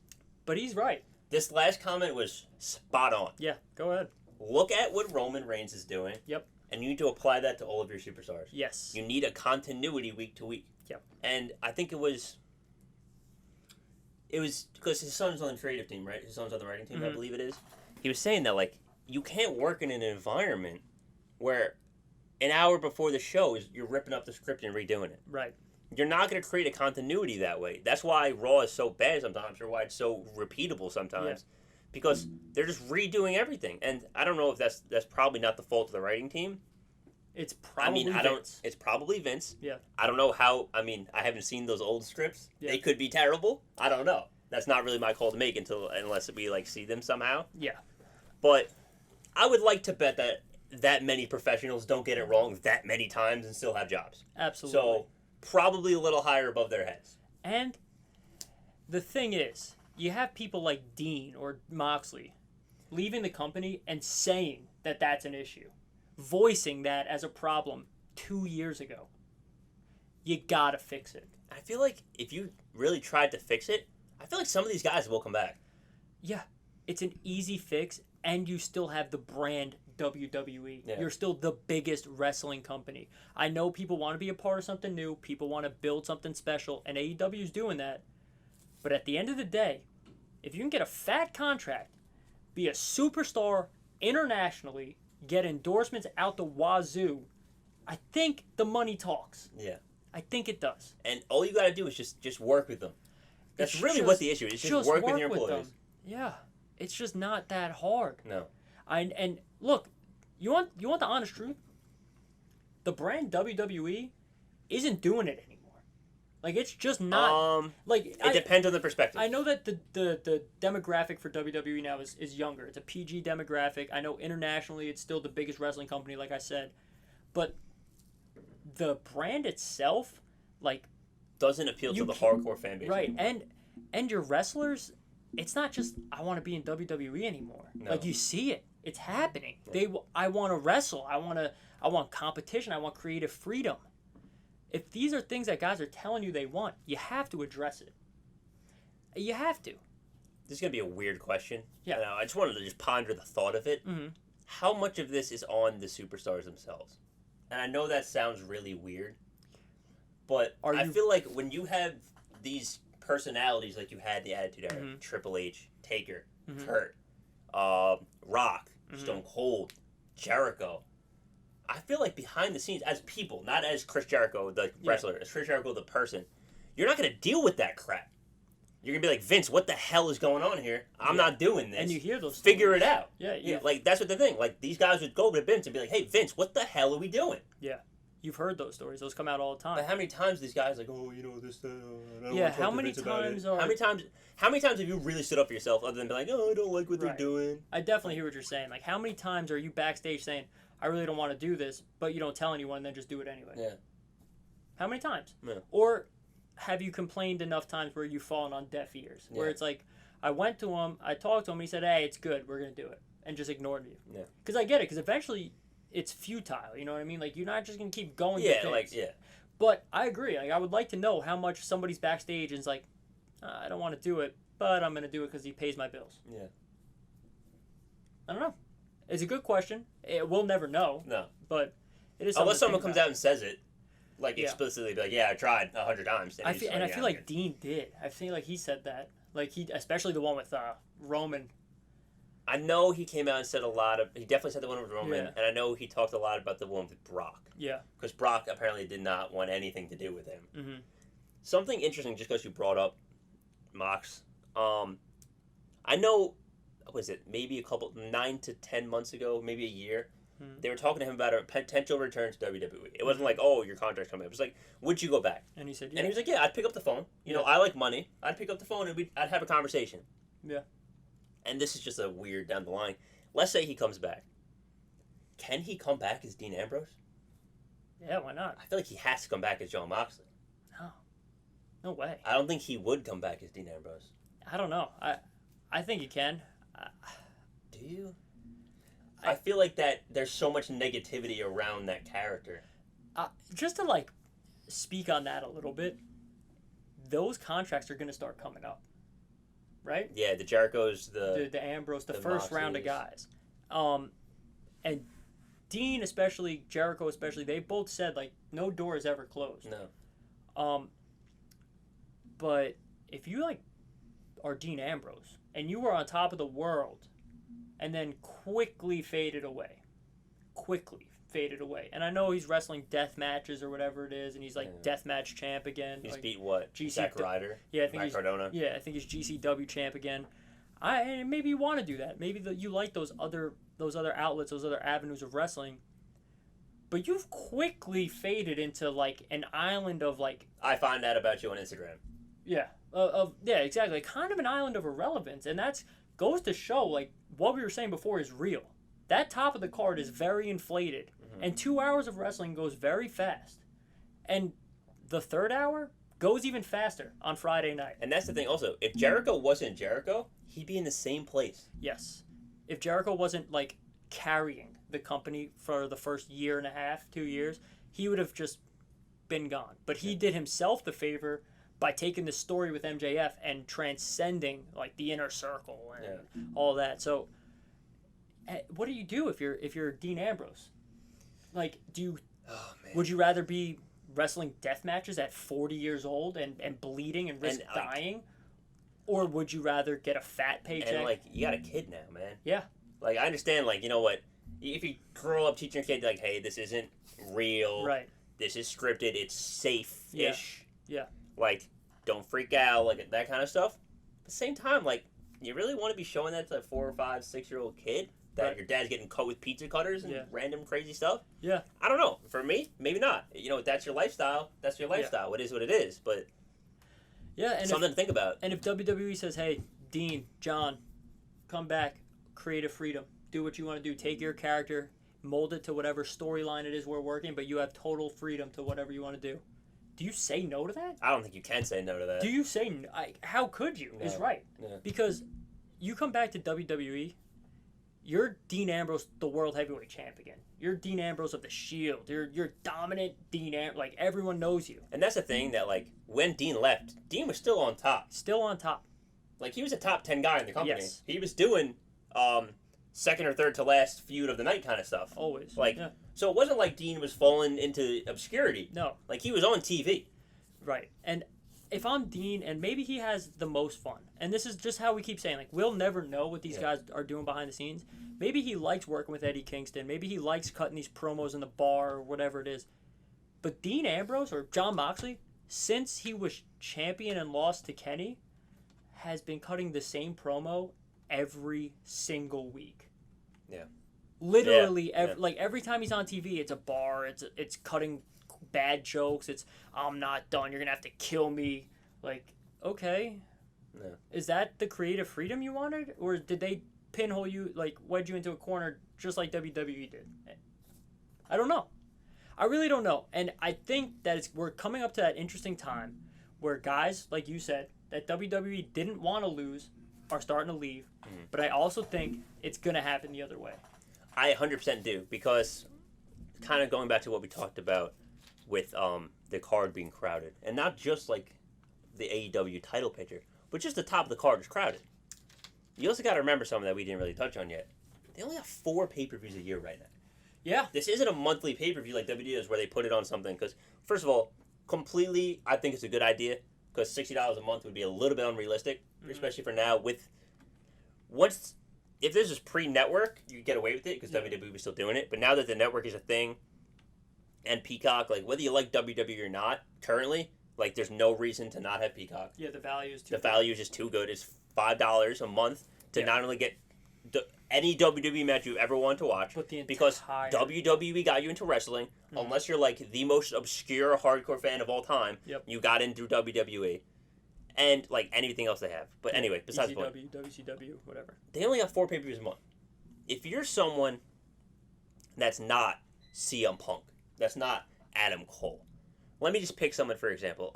A: But he's right.
B: This last comment was spot on.
A: Yeah, go ahead.
B: Look at what Roman Reigns is doing.
A: Yep.
B: And you need to apply that to all of your superstars.
A: Yes.
B: You need a continuity week to week.
A: Yep.
B: And I think it was because his son's on the creative team, right? His son's on the writing team, I believe it is. He was saying that, like, you can't work in an environment where an hour before the show you're ripping up the script and redoing it.
A: Right.
B: you're not going to create a continuity that way. That's why Raw is so bad sometimes, or why it's so repeatable sometimes, because they're just redoing everything. And I don't know if that's probably not the fault of the writing team.
A: It's probably Vince.
B: It's probably Vince.
A: Yeah.
B: I don't know how. I mean, I haven't seen those old scripts. Yeah. They could be terrible. I don't know. That's not really my call to make unless we like see them somehow.
A: Yeah.
B: But I would like to bet that many professionals don't get it wrong that many times and still have jobs.
A: Absolutely.
B: So probably a little higher above their heads.
A: And the thing is, you have people like Dean or Moxley leaving the company and saying that that's an issue, voicing that as a problem 2 years ago. You gotta fix it.
B: I feel like if you really tried to fix it, I feel like some of these guys will come back.
A: Yeah, it's an easy fix, and you still have the brand WWE.
B: Yeah.
A: You're still the biggest wrestling company. I know people want to be a part of something new. People want to build something special, and AEW is doing that. But at the end of the day, if you can get a fat contract, be a superstar internationally, get endorsements out the wazoo, I think the money talks.
B: Yeah.
A: I think it does.
B: And all you got to do is just work with them. That's really what the issue is. Just work with your employees.
A: Yeah. It's just not that hard.
B: No.
A: And look, you want the honest truth? The brand WWE isn't doing it anymore. Like, it's just not
B: it depends on the perspective.
A: I know that the demographic for WWE now is younger. It's a PG demographic. I know internationally it's still the biggest wrestling company, like I said. But the brand itself, like,
B: doesn't appeal to the hardcore fan base.
A: Right. Anymore. And your wrestlers, it's not just I want to be in WWE anymore. No. Like, you see it. It's happening. Yeah. I want to wrestle. I want competition. I want creative freedom. If these are things that guys are telling you they want, you have to address it. You have to.
B: This is going to be a weird question.
A: Yeah.
B: I just wanted to just ponder the thought of it.
A: Mm-hmm.
B: How much of this is on the superstars themselves? And I know that sounds really weird, but I feel like when you have these personalities like you had the Attitude Era,
A: mm-hmm.
B: Triple H, Taker,
A: mm-hmm.
B: Kurt, Rock,
A: mm-hmm.
B: Stone Cold, Jericho, I feel like behind the scenes, as people, not as Chris Jericho, the wrestler, as Chris Jericho, the person, you're not going to deal with that crap. You're going to be like, Vince, what the hell is going on here? I'm not doing this.
A: And you hear those
B: Figure it out.
A: Yeah.
B: Like, that's what the thing. Like, these guys would go to Vince and be like, hey, Vince, what the hell are we doing?
A: Yeah. You've heard those stories. Those come out all the time.
B: But how many times these guys like, oh, this, I don't want to
A: how many times
B: How many times have you really stood up for yourself other than be like, oh, I don't like what they're doing?
A: I definitely hear what you're saying. Like, how many times are you backstage saying, I really don't want to do this, but you don't tell anyone and then just do it anyway?
B: Yeah.
A: How many times?
B: Yeah.
A: Or have you complained enough times where you've fallen on deaf ears? Where it's like, I went to him, I talked to him, he said, hey, it's good, we're going to do it. And just ignored you.
B: Yeah.
A: Because I get it, because eventually it's futile, you know what I mean? Like, you're not just going to keep going But I agree. Like, I would like to know how much somebody's backstage and is like, I don't want to do it, but I'm going to do it because he pays my bills.
B: Yeah.
A: I don't know. It's a good question. We'll never know.
B: No.
A: But it is
B: unless someone comes out and says it. Like, explicitly, be like, I tried 100 times.
A: I feel like Dean did. I feel like he said that. Like, especially the one with Roman.
B: I know he came out and said he definitely said the one with Roman, and I know he talked a lot about the one with Brock.
A: Yeah.
B: Because Brock apparently did not want anything to do with him.
A: Mm-hmm.
B: Something interesting, just because you brought up Mox. I know, was it maybe 9 to 10 months ago, maybe a year, they were talking to him about a potential return to WWE. It wasn't like, oh, your contract's coming up. It was like, would you go back?
A: And he said, yeah.
B: And he was like, yeah, I'd pick up the phone. You know, I like money. I'd pick up the phone and I'd have a conversation.
A: Yeah.
B: And this is just a weird down the line. Let's say he comes back. Can he come back as Dean Ambrose?
A: Yeah, why not?
B: I feel like he has to come back as Jon Moxley.
A: No. No way.
B: I don't think he would come back as Dean Ambrose.
A: I don't know. I think he can.
B: Do you? I feel like that there's so much negativity around that character.
A: Just to, like, speak on that a little bit, those contracts are going to start coming up. Right?
B: Yeah, the Jerichos,
A: the Ambrose, the first round of guys. And Dean especially, Jericho especially, they both said, like, no door is ever closed.
B: No.
A: But if you, like, are Dean Ambrose and you were on top of the world and then quickly faded away, faded away. And I know he's wrestling death matches or whatever it is, and he's like death match champ again.
B: He's
A: like,
B: beat what? Zack Ryder?
A: Yeah, I think
B: Matt Cardona?
A: Yeah, I think he's GCW champ again. Maybe you want to do that. Maybe you like those other outlets, those other avenues of wrestling. But you've quickly faded into like an island of like.
B: I find that about you on Instagram.
A: Yeah. Exactly. Kind of an island of irrelevance, and that's goes to show like what we were saying before is real. That top of the card is very inflated, and 2 hours of wrestling goes very fast, and the third hour goes even faster on Friday night.
B: And that's the thing. Also, if Jericho wasn't Jericho, he'd be in the same place.
A: Yes, if Jericho wasn't like carrying the company for the first year and a half, 2 years, he would have just been gone. But he did himself the favor by taking the story with MJF and transcending like the inner circle and all that. So, what do you do if you're Dean Ambrose? Like, would you rather be wrestling death matches at 40 years old and bleeding and risk dying, or would you rather get a fat paycheck?
B: And like, you got a kid now, man.
A: Yeah.
B: Like, I understand. Like, you know what? If you grow up teaching your kid like, hey, this isn't real.
A: Right.
B: This is scripted. It's safe-ish.
A: Yeah.
B: Like, don't freak out. Like that kind of stuff. At the same time, like, you really want to be showing that to a 4 or 5, 6-year-old kid that your dad's getting cut with pizza cutters and random crazy stuff?
A: Yeah.
B: I don't know. For me, maybe not. You know, that's your lifestyle. That's your lifestyle. It is what it is. But
A: and
B: something to think about.
A: And if WWE says, hey, Dean, John, come back, creative freedom, do what you want to do, take your character, mold it to whatever storyline it is we're working, but you have total freedom to whatever you want to do. Do you say no to that?
B: I don't think you can say no to that.
A: Do you say no? How could you? No. Is right.
B: Yeah.
A: Because you come back to WWE, you're Dean Ambrose, the World Heavyweight Champ again. You're Dean Ambrose of the Shield. You're dominant Dean Ambrose. Like, everyone knows you.
B: And that's the thing that, like, when Dean left, Dean was still on top.
A: Still on top.
B: Like, he was a top 10 guy in the company.
A: Yes.
B: He was doing second or third to last feud of the night kind of stuff.
A: Always.
B: Like, so it wasn't like Dean was falling into obscurity.
A: No.
B: Like, he was on TV.
A: Right. And if I'm Dean, and maybe he has the most fun, and this is just how we keep saying, like, we'll never know what these guys are doing behind the scenes. Maybe he likes working with Eddie Kingston. Maybe he likes cutting these promos in the bar or whatever it is. But Dean Ambrose or Jon Moxley, since he was champion and lost to Kenny, has been cutting the same promo every single week.
B: Yeah.
A: Literally, every time he's on TV, it's a bar. It's cutting bad jokes. It's, I'm not done. You're gonna have to kill me. Like, okay.
B: Yeah.
A: Is that the creative freedom you wanted, or did they pinhole you, like wedge you into a corner just like WWE did? I don't know. I really don't know. And I think that we're coming up to that interesting time where guys, like you said, that WWE didn't want to lose are starting to leave. Mm-hmm. But I also think it's going to happen the other way.
B: I 100% do, because kind of going back to what we talked about with the card being crowded, and not just like the AEW title picture, but just the top of the card is crowded. You also got to remember something that we didn't really touch on yet. They only have 4 pay-per-views a year right now.
A: Yeah.
B: This isn't a monthly pay-per-view like WWE is, where they put it on something. Because, first of all, completely, I think it's a good idea. Because $60 a month would be a little bit unrealistic, especially for now. If this is pre-network, you get away with it because WWE was still doing it. But now that the network is a thing, and Peacock, like, whether you like WWE or not, currently, like, there's no reason to not have Peacock.
A: Yeah, the value is too
B: good. The value is just too good. It's $5 a month to not only get any WWE match you've ever wanted to watch, because WWE got you into wrestling. Mm-hmm. Unless you're like the most obscure hardcore fan of all time, you got in through WWE, and like anything else they have. But anyway, besides the point,
A: WCW, whatever.
B: They only have 4 pay-per-views a month. If you're someone that's not CM Punk, that's not Adam Cole, let me just pick someone for example.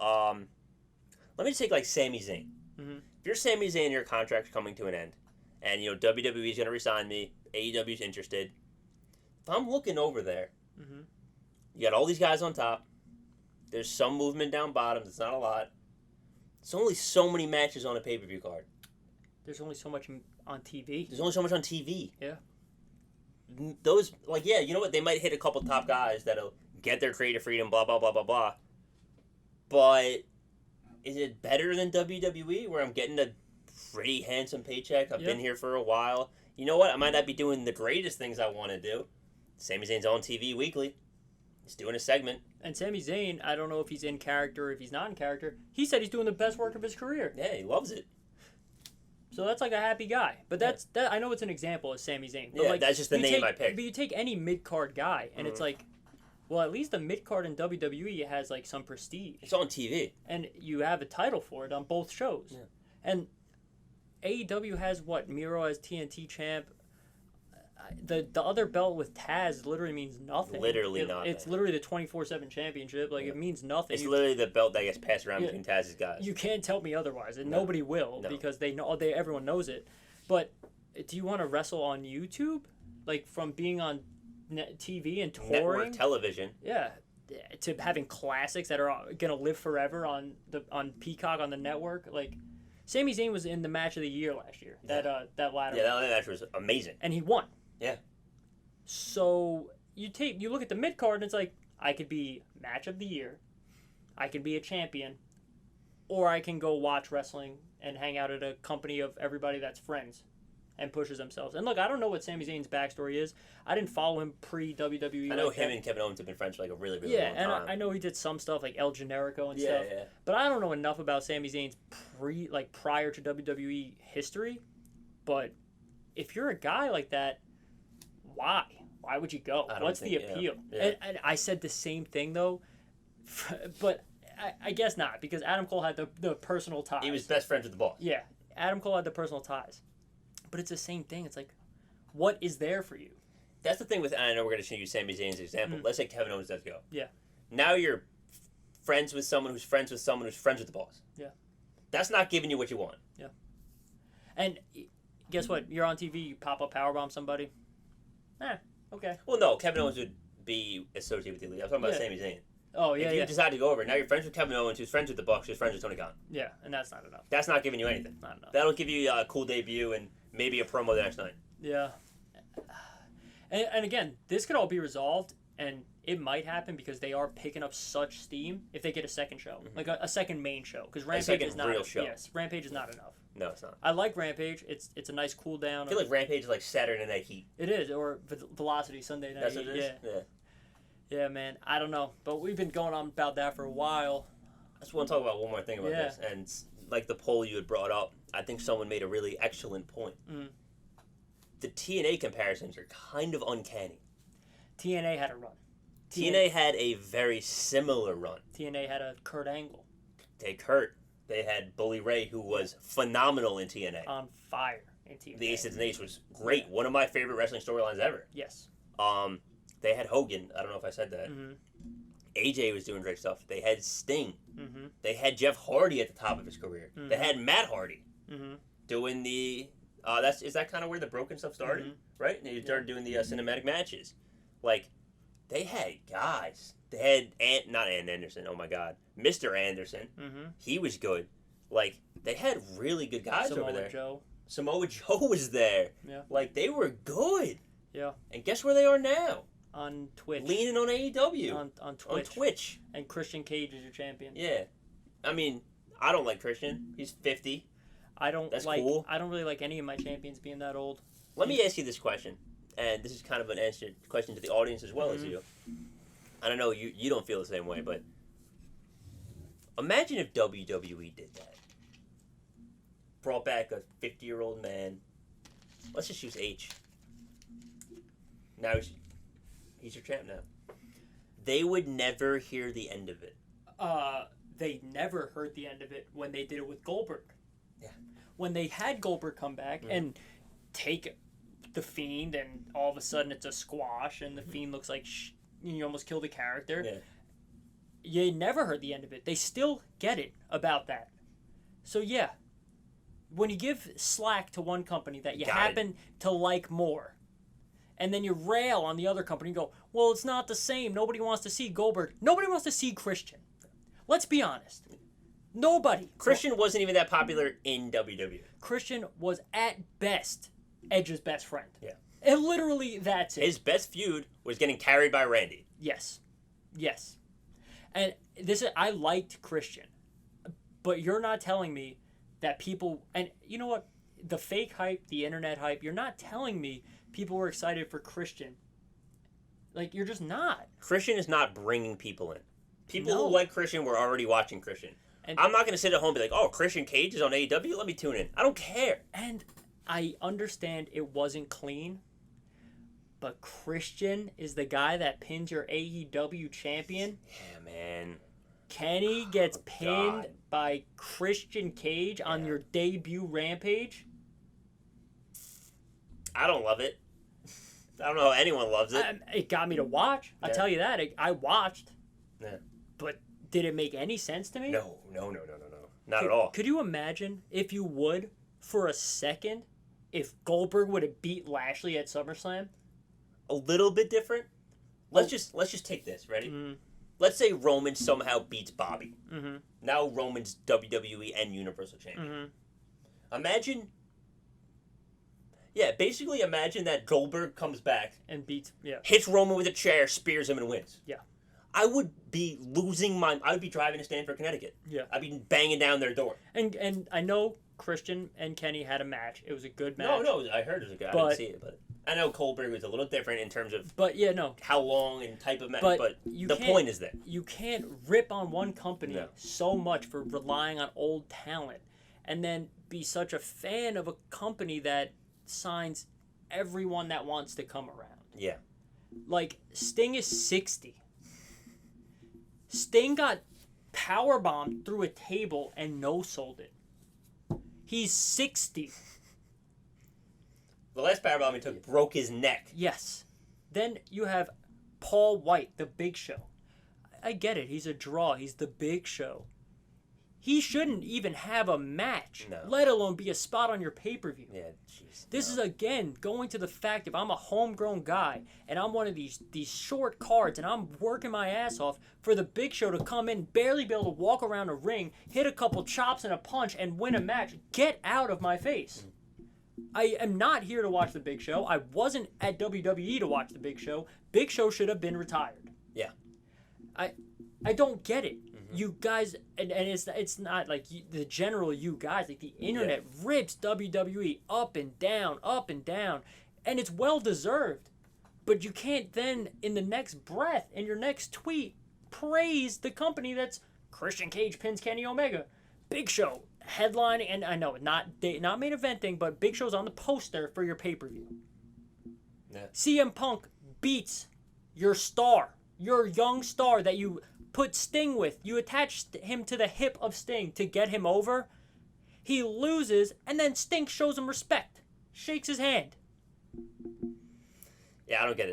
B: Let me just take like Sami Zayn. Mm-hmm. If you're Sami Zayn, your contract's coming to an end, and you know WWE's going to resign me, AEW's interested. If I'm looking over there, you got all these guys on top. There's some movement down bottom. It's not a lot. There's only so many matches on a pay-per-view card.
A: There's only so much on TV.
B: There's only so much on TV.
A: Yeah.
B: Those, like, yeah, you know what? They might hit a couple top guys that'll get their creative freedom, blah, blah, blah, blah, blah. But is it better than WWE, where I'm getting a pretty handsome paycheck? I've been here for a while. You know what? I might not be doing the greatest things I want to do, Sami Zayn's on TV weekly. He's doing a segment.
A: And Sami Zayn, I don't know if he's in character or if he's not in character. He said he's doing the best work of his career.
B: Yeah, he loves it.
A: So that's like a happy guy. But that I know it's an example of Sami Zayn. But
B: Yeah,
A: like,
B: that's just the name I picked.
A: But you take any mid-card guy, and it's like, well, at least the mid-card in WWE has like some prestige.
B: It's on TV.
A: And you have a title for it on both shows.
B: Yeah.
A: And AEW has what? Miro as TNT champ. The other belt with Taz literally means nothing.
B: Literally nothing.
A: It's literally the 24/7 championship. Like, it means nothing.
B: It's literally the belt that gets passed around between Taz's guys.
A: You can't tell me otherwise, and nobody will because everyone knows it. But do you want to wrestle on YouTube, like from being on TV and touring,
B: network television?
A: Yeah, to having classics that are gonna live forever on Peacock on the network. Like, Sami Zayn was in the match of the year last year. That ladder.
B: Yeah, that match was amazing.
A: And he won.
B: Yeah.
A: So you look at the mid card and it's like, I could be match of the year, I can be a champion, or I can go watch wrestling and hang out at a company of everybody that's friends and pushes themselves. And look, I don't know what Sami Zayn's backstory is. I didn't follow him pre WWE.
B: I know him and Kevin Owens have been friends for like a really, really long time.
A: Yeah, and I know he did some stuff like El Generico and stuff.
B: Yeah.
A: But I don't know enough about Sami Zayn's prior to WWE history. But if you're a guy like that, why? Why would you go? What's the appeal?
B: Yeah.
A: And I said the same thing though, but I guess not, because Adam Cole had the personal ties.
B: He was best friends with the boss.
A: Yeah, Adam Cole had the personal ties. But it's the same thing. It's like, what is there for you?
B: That's the thing with, and I know we're going to use Sami Zayn's example. Let's say Kevin Owens does go.
A: Yeah.
B: Now you're friends with someone who's friends with someone who's friends with the boss.
A: Yeah.
B: That's not giving you what you want.
A: Yeah. And guess what? You're on TV, you pop up powerbomb somebody. Okay.
B: Well, no, Kevin Owens would be associated with the elite. I'm talking about Sami Zayn.
A: Oh, yeah,
B: If you decide to go over, now you're friends with Kevin Owens, who's friends with the Bucks, who's friends with Tony Khan.
A: Yeah, and that's not enough.
B: That's not giving you anything.
A: Not enough.
B: That'll give you a cool debut and maybe a promo the next night.
A: Yeah. And again, this could all be resolved, and it might happen because they are picking up such steam if they get a second show, like a second main show. Because Rampage is not
B: real show.
A: Yes, Rampage is not enough.
B: No, it's not.
A: I like Rampage. It's a nice cool down.
B: I feel like Rampage is like Saturday Night Heat.
A: It is, or Velocity Sunday Night.
B: That's what it is?
A: Yeah. Yeah, man. I don't know, but we've been going on about that for a while.
B: I just want to talk about one more thing about this, and like the poll you had brought up, I think someone made a really excellent point. The TNA comparisons are kind of uncanny.
A: TNA had a run.
B: TNA had a very similar run.
A: TNA had a Kurt Angle.
B: They had Bully Ray, who was phenomenal in TNA.
A: On fire in TNA.
B: The Aces and Eights was great. One of my favorite wrestling storylines ever.
A: Yes.
B: They had Hogan. I don't know if I said that. AJ was doing great stuff. They had Sting. They had Jeff Hardy at the top of his career. They had Matt Hardy doing the... is that kind of where the broken stuff started? Right? And they started doing the cinematic matches. Like, they had guys. They had not Ann Anderson, oh my God. Mr. Anderson. He was good. Like, they had really good guys over there. Samoa Joe was there.
A: Yeah.
B: Like, they were good.
A: Yeah.
B: And guess where they are now?
A: On Twitch.
B: Leaning on AEW.
A: On Twitch.
B: On Twitch.
A: And Christian Cage is your champion.
B: Yeah. I mean, I don't like Christian. He's 50. That's cool.
A: I don't really like any of my champions being that old.
B: Let me ask you this question. And this is kind of an answer question to the audience as well as you. I don't know, you don't feel the same way, but imagine if WWE did that. Brought back a 50-year-old man. Let's just use H. Now he's your champ now. They would never hear the end of it.
A: They never heard the end of it when they did it with Goldberg.
B: Yeah.
A: When they had Goldberg come back and take the Fiend, and all of a sudden it's a squash, and the Fiend looks like you almost killed the character.
B: Yeah.
A: You never heard the end of it. They still get it about that. So yeah, when you give slack to one company that you happen to like more, and then you rail on the other company and go, well, it's not the same. Nobody wants to see Goldberg. Nobody wants to see Christian. Let's be honest. Nobody.
B: Christian wasn't even that popular in WWE.
A: Christian was at best Edge's best friend.
B: Yeah.
A: And literally that's it.
B: His best feud was getting carried by Randy.
A: Yes. And I liked Christian. But you're not telling me that people, and you know what? The fake hype, the internet hype, you're not telling me people were excited for Christian Like, you're just not.
B: Christian is not bringing people in. People
A: No.
B: who like Christian were already watching Christian.
A: And,
B: I'm not going to sit at home and be like, oh, Christian Cage is on AEW? Let me tune in. I don't care.
A: and I understand it wasn't clean, but Christian is the guy that pins your AEW champion.
B: Yeah, man.
A: Kenny gets pinned
B: God.
A: by Christian Cage on your debut Rampage.
B: I don't love it. I don't know how anyone loves it.
A: It got me to watch. I'll
B: Yeah.
A: tell you that. I watched.
B: Yeah.
A: But did it make any sense to me?
B: No. Not at all.
A: Could you imagine, if you would, for a second, if Goldberg would have beat Lashley at SummerSlam?
B: A little bit different. Let's just take this. Ready?
A: Mm-hmm.
B: Let's say Roman somehow beats Bobby.
A: Mm-hmm.
B: Now Roman's WWE and Universal Champion.
A: Mm-hmm.
B: Imagine. Yeah, basically imagine that Goldberg comes back,
A: And beats, yeah.
B: hits Roman with a chair, spears him, and wins.
A: Yeah.
B: I would be losing my. I would be driving to Stanford, Connecticut.
A: Yeah.
B: I'd be banging down their door.
A: And I know Christian and Kenny had a match. It was a good match.
B: No, I heard it was a guy. I didn't see it, but I know Goldberg was a little different in terms of
A: But yeah, no.
B: how long and type of match.
A: But
B: But
A: you
B: the
A: can't-
B: point is there.
A: You can't rip on one company
B: No.
A: so much for relying on old talent and then be such a fan of a company that signs everyone that wants to come around.
B: Yeah.
A: Like, Sting is 60. Sting got powerbombed through a table and no-sold it. He's 60.
B: The last powerbomb he took broke his neck.
A: Yes. Then you have Paul White, the Big Show. I get it. He's a draw. He's the Big Show. He shouldn't even have a match,
B: No.
A: let alone be a spot on your pay-per-view.
B: Yeah, jeez.
A: This is, again, going to the fact if I'm a homegrown guy and I'm one of these short cards and I'm working my ass off for the Big Show to come in, barely be able to walk around a ring, hit a couple chops and a punch, and win a match, get out of my face. I am not here to watch the Big Show. I wasn't at WWE to watch the Big Show. Big Show should have been retired.
B: Yeah.
A: I don't get it. You guys, and it's not like the general you guys, like the internet rips WWE up and down, and it's well deserved. But you can't then, in the next breath, in your next tweet, praise the company that's Christian Cage pins Kenny Omega, Big Show headlining, and I know not main eventing, but Big Show's on the poster for your pay-per-view.
B: Yeah.
A: CM Punk beats your star, your young star that you put Sting with. You attached him to the hip of Sting to get him over. He loses, and then Sting shows him respect. Shakes his hand.
B: Yeah, I don't get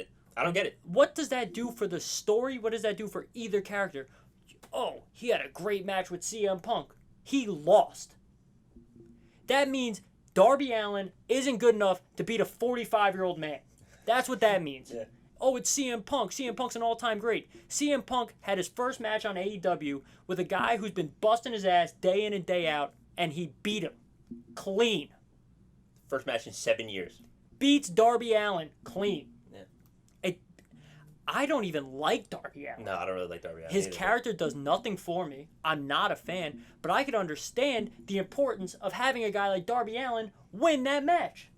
B: it.
A: What does that do for the story? What does that do for either character? Oh, he had a great match with CM Punk. He lost. That means Darby Allin isn't good enough to beat a 45-year-old man. That's what that means.
B: Yeah.
A: Oh, it's CM Punk. CM Punk's an all-time great. CM Punk had his first match on AEW with a guy who's been busting his ass day in and day out, and he beat him. Clean.
B: First match in 7 years.
A: Beats Darby Allin. Clean.
B: Yeah.
A: I don't even like Darby Allin.
B: No, I don't really like Darby Allin
A: His
B: either.
A: character does nothing for me. I'm not a fan, but I could understand the importance of having a guy like Darby Allin win that match.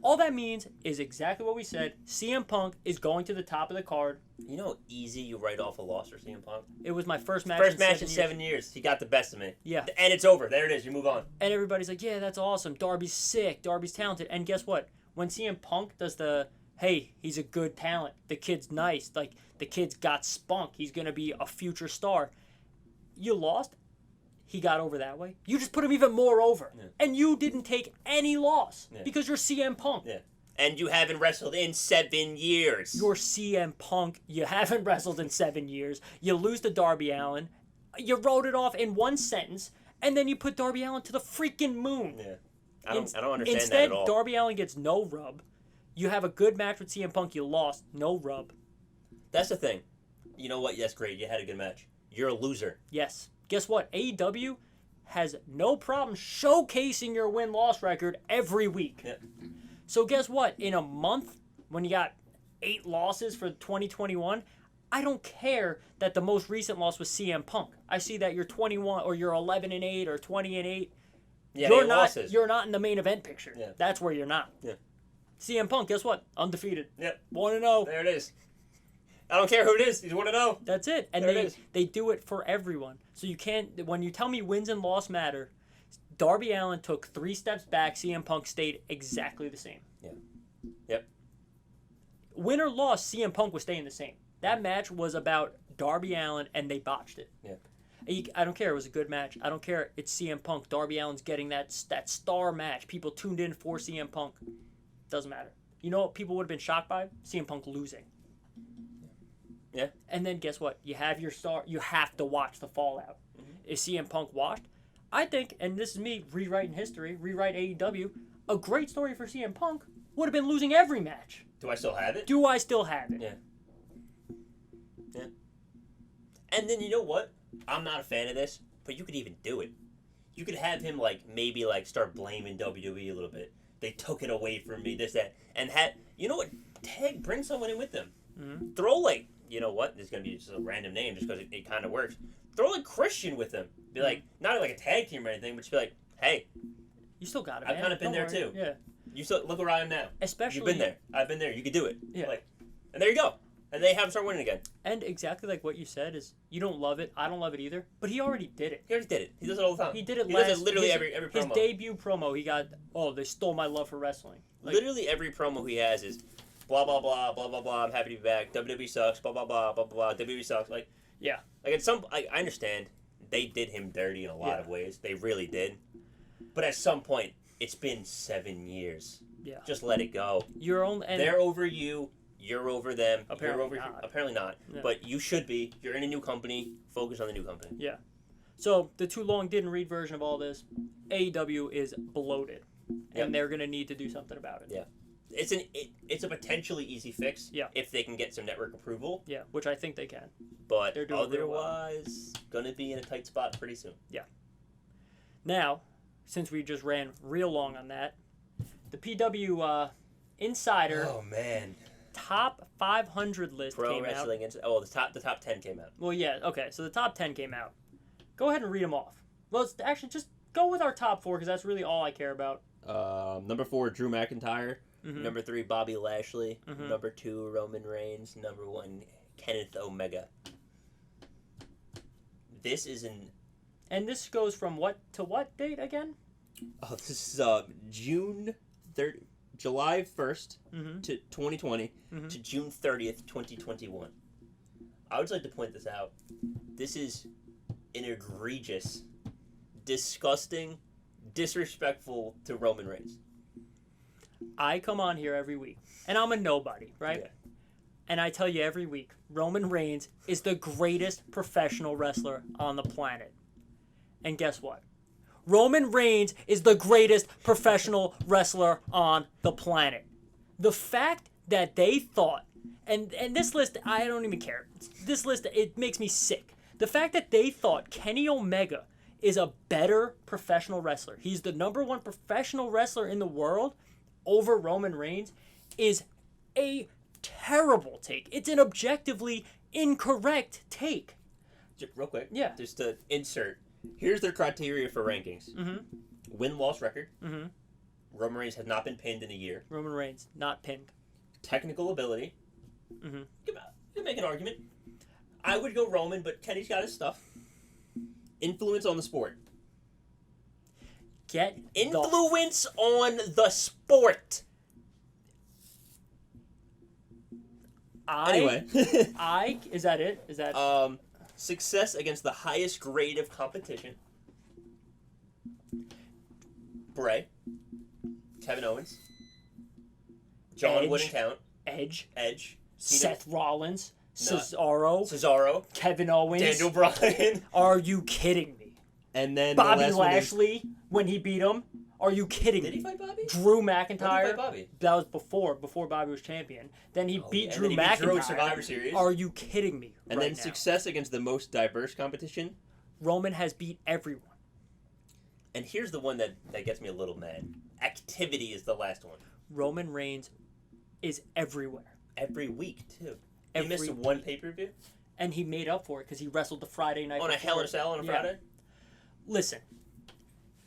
A: All that means is exactly what we said. CM Punk is going to the top of the card.
B: You know how easy you write off a loss for CM Punk?
A: It was my first match.
B: First match in
A: years.
B: 7 years. He got the best of me.
A: Yeah.
B: And it's over. There it is. You move on.
A: And everybody's like, yeah, that's awesome. Darby's sick. Darby's talented. And guess what? When CM Punk does the, hey, he's a good talent. The kid's nice. Like, the kid's got spunk. He's going to be a future star. You lost. He got over that way. You just put him even more over.
B: Yeah.
A: And you didn't take any loss
B: Yeah.
A: because you're CM Punk.
B: Yeah. And you haven't wrestled in 7 years.
A: You're CM Punk. You haven't wrestled in 7 years. You lose to Darby Allin. You wrote it off in one sentence, and then you put Darby Allin to the freaking moon.
B: Yeah. I don't understand
A: Instead,
B: that at all.
A: Darby Allin gets no rub. You have a good match with CM Punk. You lost. No rub.
B: That's the thing. You know what? Yes, great. You had a good match. You're a loser.
A: Yes. Guess what? AEW has no problem showcasing your win-loss record every week.
B: Yeah.
A: So guess what? In a month, when you got 8 losses for 2021, I don't care that the most recent loss was CM Punk. I see that you're 21 or you're 11-8 or 20-8.
B: Yeah,
A: You're
B: 8
A: not.
B: losses.
A: You're not in the main event picture.
B: Yeah.
A: That's where you're not.
B: Yeah.
A: CM Punk, guess what? Undefeated.
B: Yep.
A: 1-0.
B: There it is. I don't care who it is. He's 1-0.
A: That's it. And they do it for everyone. So you can't, when you tell me wins and loss matter, Darby Allin took 3 steps back. CM Punk stayed exactly the same.
B: Yeah. Yep.
A: Win or loss, CM Punk was staying the same. That match was about Darby Allin, and they botched it.
B: Yeah.
A: I don't care. It was a good match. I don't care. It's CM Punk. Darby Allin's getting that star match. People tuned in for CM Punk. Doesn't matter. You know what people would have been shocked by? CM Punk losing.
B: Yeah.
A: And then guess what? You have your star. You have to watch the fallout. Mm-hmm. Is CM Punk washed? I think, and this is me rewriting history, rewrite AEW, a great story for CM Punk would have been losing every match.
B: Do I still have it?
A: Do I still have it?
B: Yeah. Yeah. And then you know what? I'm not a fan of this, but you could even do it. You could have him maybe start blaming WWE a little bit. They took it away from me, this, that, and you know what? Bring someone in with them.
A: Mm-hmm.
B: Throw you know what? This is gonna be just a random name just because it kind of works. Throw Christian with them. Be not like a tag team or anything, but just be like, hey,
A: you still got it.
B: I've kind of been there too.
A: Yeah.
B: You still look where I am now.
A: Especially
B: you've been there. I've been there. You could do it.
A: Yeah.
B: And there you go. And they have him start winning again. And
A: exactly like what you said is you don't love it. I don't love it either. But he already did it.
B: He already did it. He does it all the time.
A: He did it.
B: He does it literally every promo.
A: His debut promo, he got they stole my love for wrestling.
B: Literally every promo he has is blah blah blah blah blah blah. I'm happy to be back. WWE sucks. Blah blah blah blah blah. WWE sucks.
A: Yeah.
B: I understand they did him dirty in a lot of ways. They really did. But at some point, it's been 7 years.
A: Yeah.
B: Just let it go. They're over you. You're over them. Apparently not. Yeah. But you should be. You're in a new company. Focus on the new company.
A: Yeah. So the too long didn't read version of all this, AEW is bloated, and they're gonna need to do something about it.
B: Yeah. It's a potentially easy fix.
A: Yeah.
B: If they can get some network approval.
A: Yeah, which I think they can.
B: But they're doing otherwise, gonna be in a tight spot pretty soon.
A: Yeah. Now, since we just ran real long on that, the PW Insider.
B: Oh man.
A: Top 500 list
B: Pro
A: came
B: Wrestling
A: out.
B: The top 10 came out.
A: Well, yeah, okay. So the top 10 came out. Go ahead and read them off. Well, let's actually just go with our top 4 because that's really all I care about.
B: Number 4, Drew McIntyre.
A: Mm-hmm.
B: Number 3, Bobby Lashley.
A: Mm-hmm.
B: Number 2, Roman Reigns. Number 1, Kenneth Omega. This is
A: And this goes from what to what date again?
B: Oh, this is July 1st to 2020 to June 30th, 2021. I would like to point this out. This is an egregious, disgusting, disrespectful to Roman Reigns.
A: I come on here every week, and I'm a nobody, right?
B: Yeah.
A: And I tell you every week, Roman Reigns is the greatest professional wrestler on the planet. And guess what? Roman Reigns is the greatest professional wrestler on the planet. The fact that they thought, and this list, I don't even care. This list, it makes me sick. The fact that they thought Kenny Omega is a better professional wrestler, he's the number 1 professional wrestler in the world over Roman Reigns, is a terrible take. It's an objectively incorrect take.
B: Real quick.
A: Yeah.
B: Just to insert. Here's their criteria for rankings.
A: Mm-hmm.
B: Win-loss record.
A: Mm-hmm.
B: Roman Reigns has not been pinned in a year.
A: Roman Reigns, not pinned.
B: Technical ability.
A: Mm-hmm.
B: You can make an argument. I would go Roman, but Kenny's got his stuff. Influence on the sport. Influence on the sport. Anyway.
A: Is that it? Is that...
B: Success against the highest grade of competition. Bray. Kevin Owens. John wouldn't count.
A: Edge.
B: Cena.
A: Seth Rollins. Cesaro. Kevin Owens.
B: Daniel Bryan.
A: Are you kidding me?
B: And then
A: Bobby Lashley, when he beat him. Are you kidding me?
B: Did he fight Bobby?
A: Drew McIntyre.
B: When did he fight Bobby?
A: That was before Bobby was champion. Then he beat Drew McIntyre.
B: Drew in Survivor Series.
A: Are you kidding me?
B: And then success against the most diverse competition.
A: Roman has beat everyone.
B: And here's the one that gets me a little mad. Activity is the last one.
A: Roman Reigns is everywhere.
B: Every week, too. He missed one pay-per-view?
A: And he made up for it because he wrestled the Friday night
B: on a Hell in a Cell on a Friday?
A: Listen,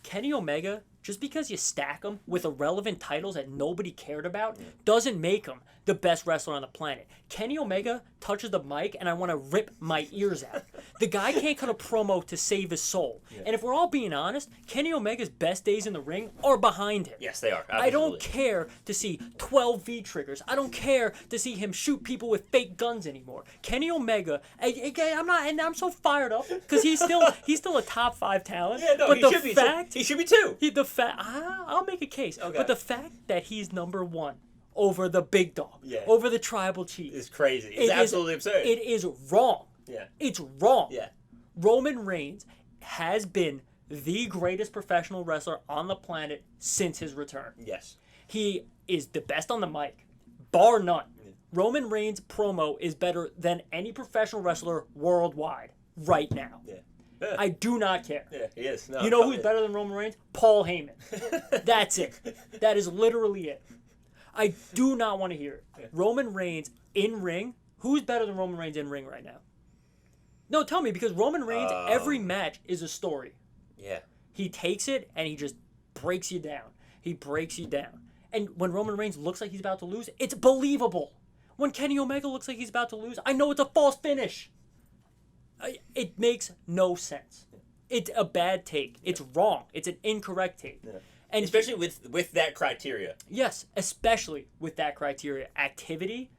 A: Kenny Omega just because you stack them with irrelevant titles that nobody cared about doesn't make him the best wrestler on the planet. Kenny Omega touches the mic and I want to rip my ears out. The guy can't cut a promo to save his soul. Yeah. And if we're all being honest, Kenny Omega's best days in the ring are behind him.
B: Yes, they are. Absolutely.
A: I don't care to see 12 V-triggers. I don't care to see him shoot people with fake guns anymore. Kenny Omega, I'm so fired up because he's still a top 5 talent.
B: Yeah, no,
A: but
B: he
A: the
B: should be.
A: fact,
B: he should be too.
A: I'll make a case.
B: Okay.
A: But the fact that he's number 1 over the big dog, over the tribal chief,
B: it's crazy. It's absolutely absurd.
A: It is wrong.
B: Yeah.
A: It's wrong.
B: Yeah.
A: Roman Reigns has been the greatest professional wrestler on the planet since his return.
B: Yes.
A: He is the best on the mic, bar none. Yeah. Roman Reigns' promo is better than any professional wrestler worldwide right now.
B: Yeah.
A: I do not care.
B: Yeah, he is. No,
A: you know who's better than Roman Reigns? Paul Heyman. That's it. That is literally it. I do not want to hear it. Yeah. Roman Reigns in ring. Who's better than Roman Reigns in ring right now? No, tell me, because Roman Reigns, every match is a story.
B: Yeah.
A: He takes it and he just breaks you down. He breaks you down. And when Roman Reigns looks like he's about to lose, it's believable. When Kenny Omega looks like he's about to lose, I know it's a false finish. It makes no sense. It's a bad take. It's wrong. It's an incorrect take. Yeah.
B: And especially with that criteria.
A: Yes, especially with that criteria. Activity.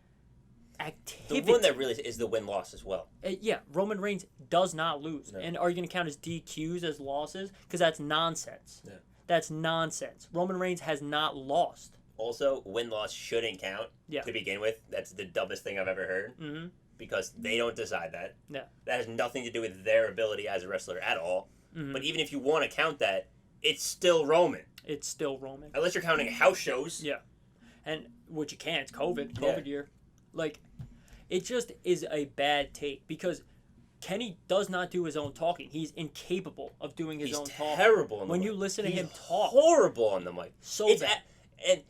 B: The one that really is the win-loss as well.
A: Yeah, Roman Reigns does not lose. No. And are you going to count his DQs as losses? Because that's nonsense. Yeah. That's nonsense. Roman Reigns has not lost.
B: Also, win-loss shouldn't count to begin with. That's the dumbest thing I've ever heard. Mm-hmm. Because they don't decide that. Yeah. That has nothing to do with their ability as a wrestler at all. Mm-hmm. But even if you want to count that, it's still Roman.
A: It's still Roman.
B: Unless you're counting house shows.
A: Yeah. And, which you can't. It's COVID year. Like, it just is a bad take because Kenny does not do his own talking. He's incapable of doing his own talking.
B: He's terrible on the mic.
A: When you listen to him talk.
B: Horrible on the mic.
A: So bad.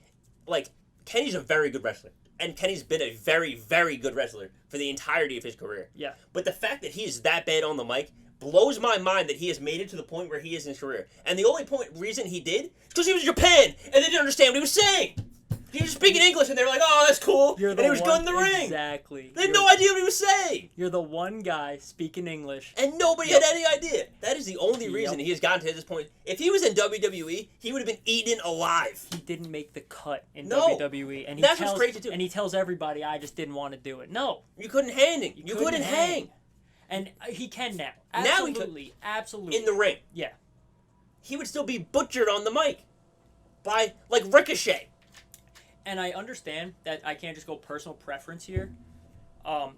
B: Kenny's a very good wrestler. And Kenny's been a very, very good wrestler for the entirety of his career.
A: Yeah.
B: But the fact that he's that bad on the mic blows my mind that he has made it to the point where he is in his career. And the only reason he did is because he was in Japan and they didn't understand what he was saying. He was speaking English and they were like, oh, that's cool. And he was good in the ring.
A: Exactly.
B: They had no idea what he was saying.
A: You're the one guy speaking English.
B: And nobody had any idea. That is the only reason he has gotten to this point. If he was in WWE, he would have been eaten alive.
A: He didn't make the cut in WWE. And
B: that's what's crazy too.
A: And he tells everybody, I just didn't want to do it. No.
B: You couldn't hang. You couldn't hang.
A: And he can now. Absolutely. Absolutely.
B: In the ring.
A: Yeah.
B: He would still be butchered on the mic by, like, Ricochet.
A: And I understand that I can't just go personal preference here. But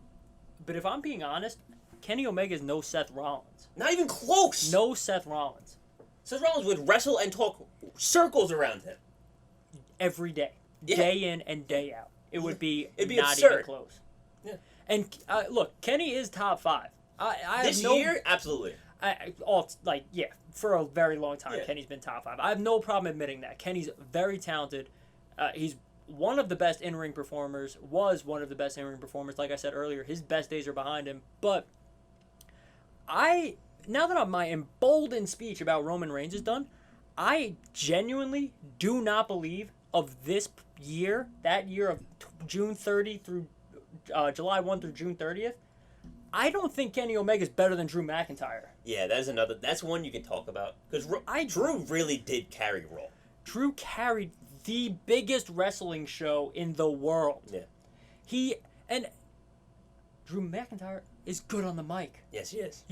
A: if I'm being honest, Kenny Omega is no Seth Rollins.
B: Not even close.
A: No Seth Rollins.
B: Seth Rollins would wrestle and talk circles around him.
A: Every day. Yeah. Day in and day out. It'd be not
B: absurd.
A: Even close. Yeah. And look, Kenny is top 5.
B: This year? Absolutely.
A: For a very long time,
B: yeah.
A: Kenny's been top 5. I have no problem admitting that. Kenny's very talented. He's one of the best in-ring performers, like I said earlier. His best days are behind him. But now that my emboldened speech about Roman Reigns is done, I genuinely do not believe of this year, that year of June 30 through July 1 through June 30th, I don't think Kenny Omega is better than Drew McIntyre.
B: Yeah, that's one you can talk about. Because Drew really did carry Raw.
A: Drew carried the biggest wrestling show in the world.
B: Yeah.
A: Drew McIntyre is good on the mic.
B: Yes, he is.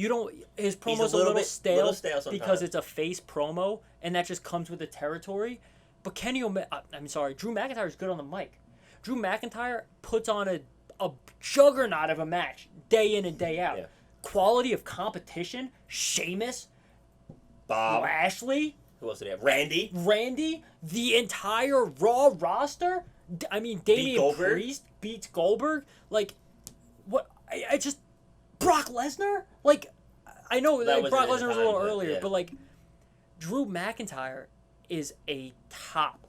A: His promo's a little stale
B: because
A: it's a face promo, and that just comes with the territory. But Drew McIntyre is good on the mic. Drew McIntyre puts on a juggernaut of a match day in and day out.
B: Yeah.
A: Quality of competition, Sheamus,
B: Bob,
A: Lashley.
B: Who else did he have? Randy,
A: the entire Raw roster. I mean, Damian Priest beats Goldberg. Like, what? I just Brock Lesnar. Like, I know Brock Lesnar was a little earlier, but like, Drew McIntyre is a top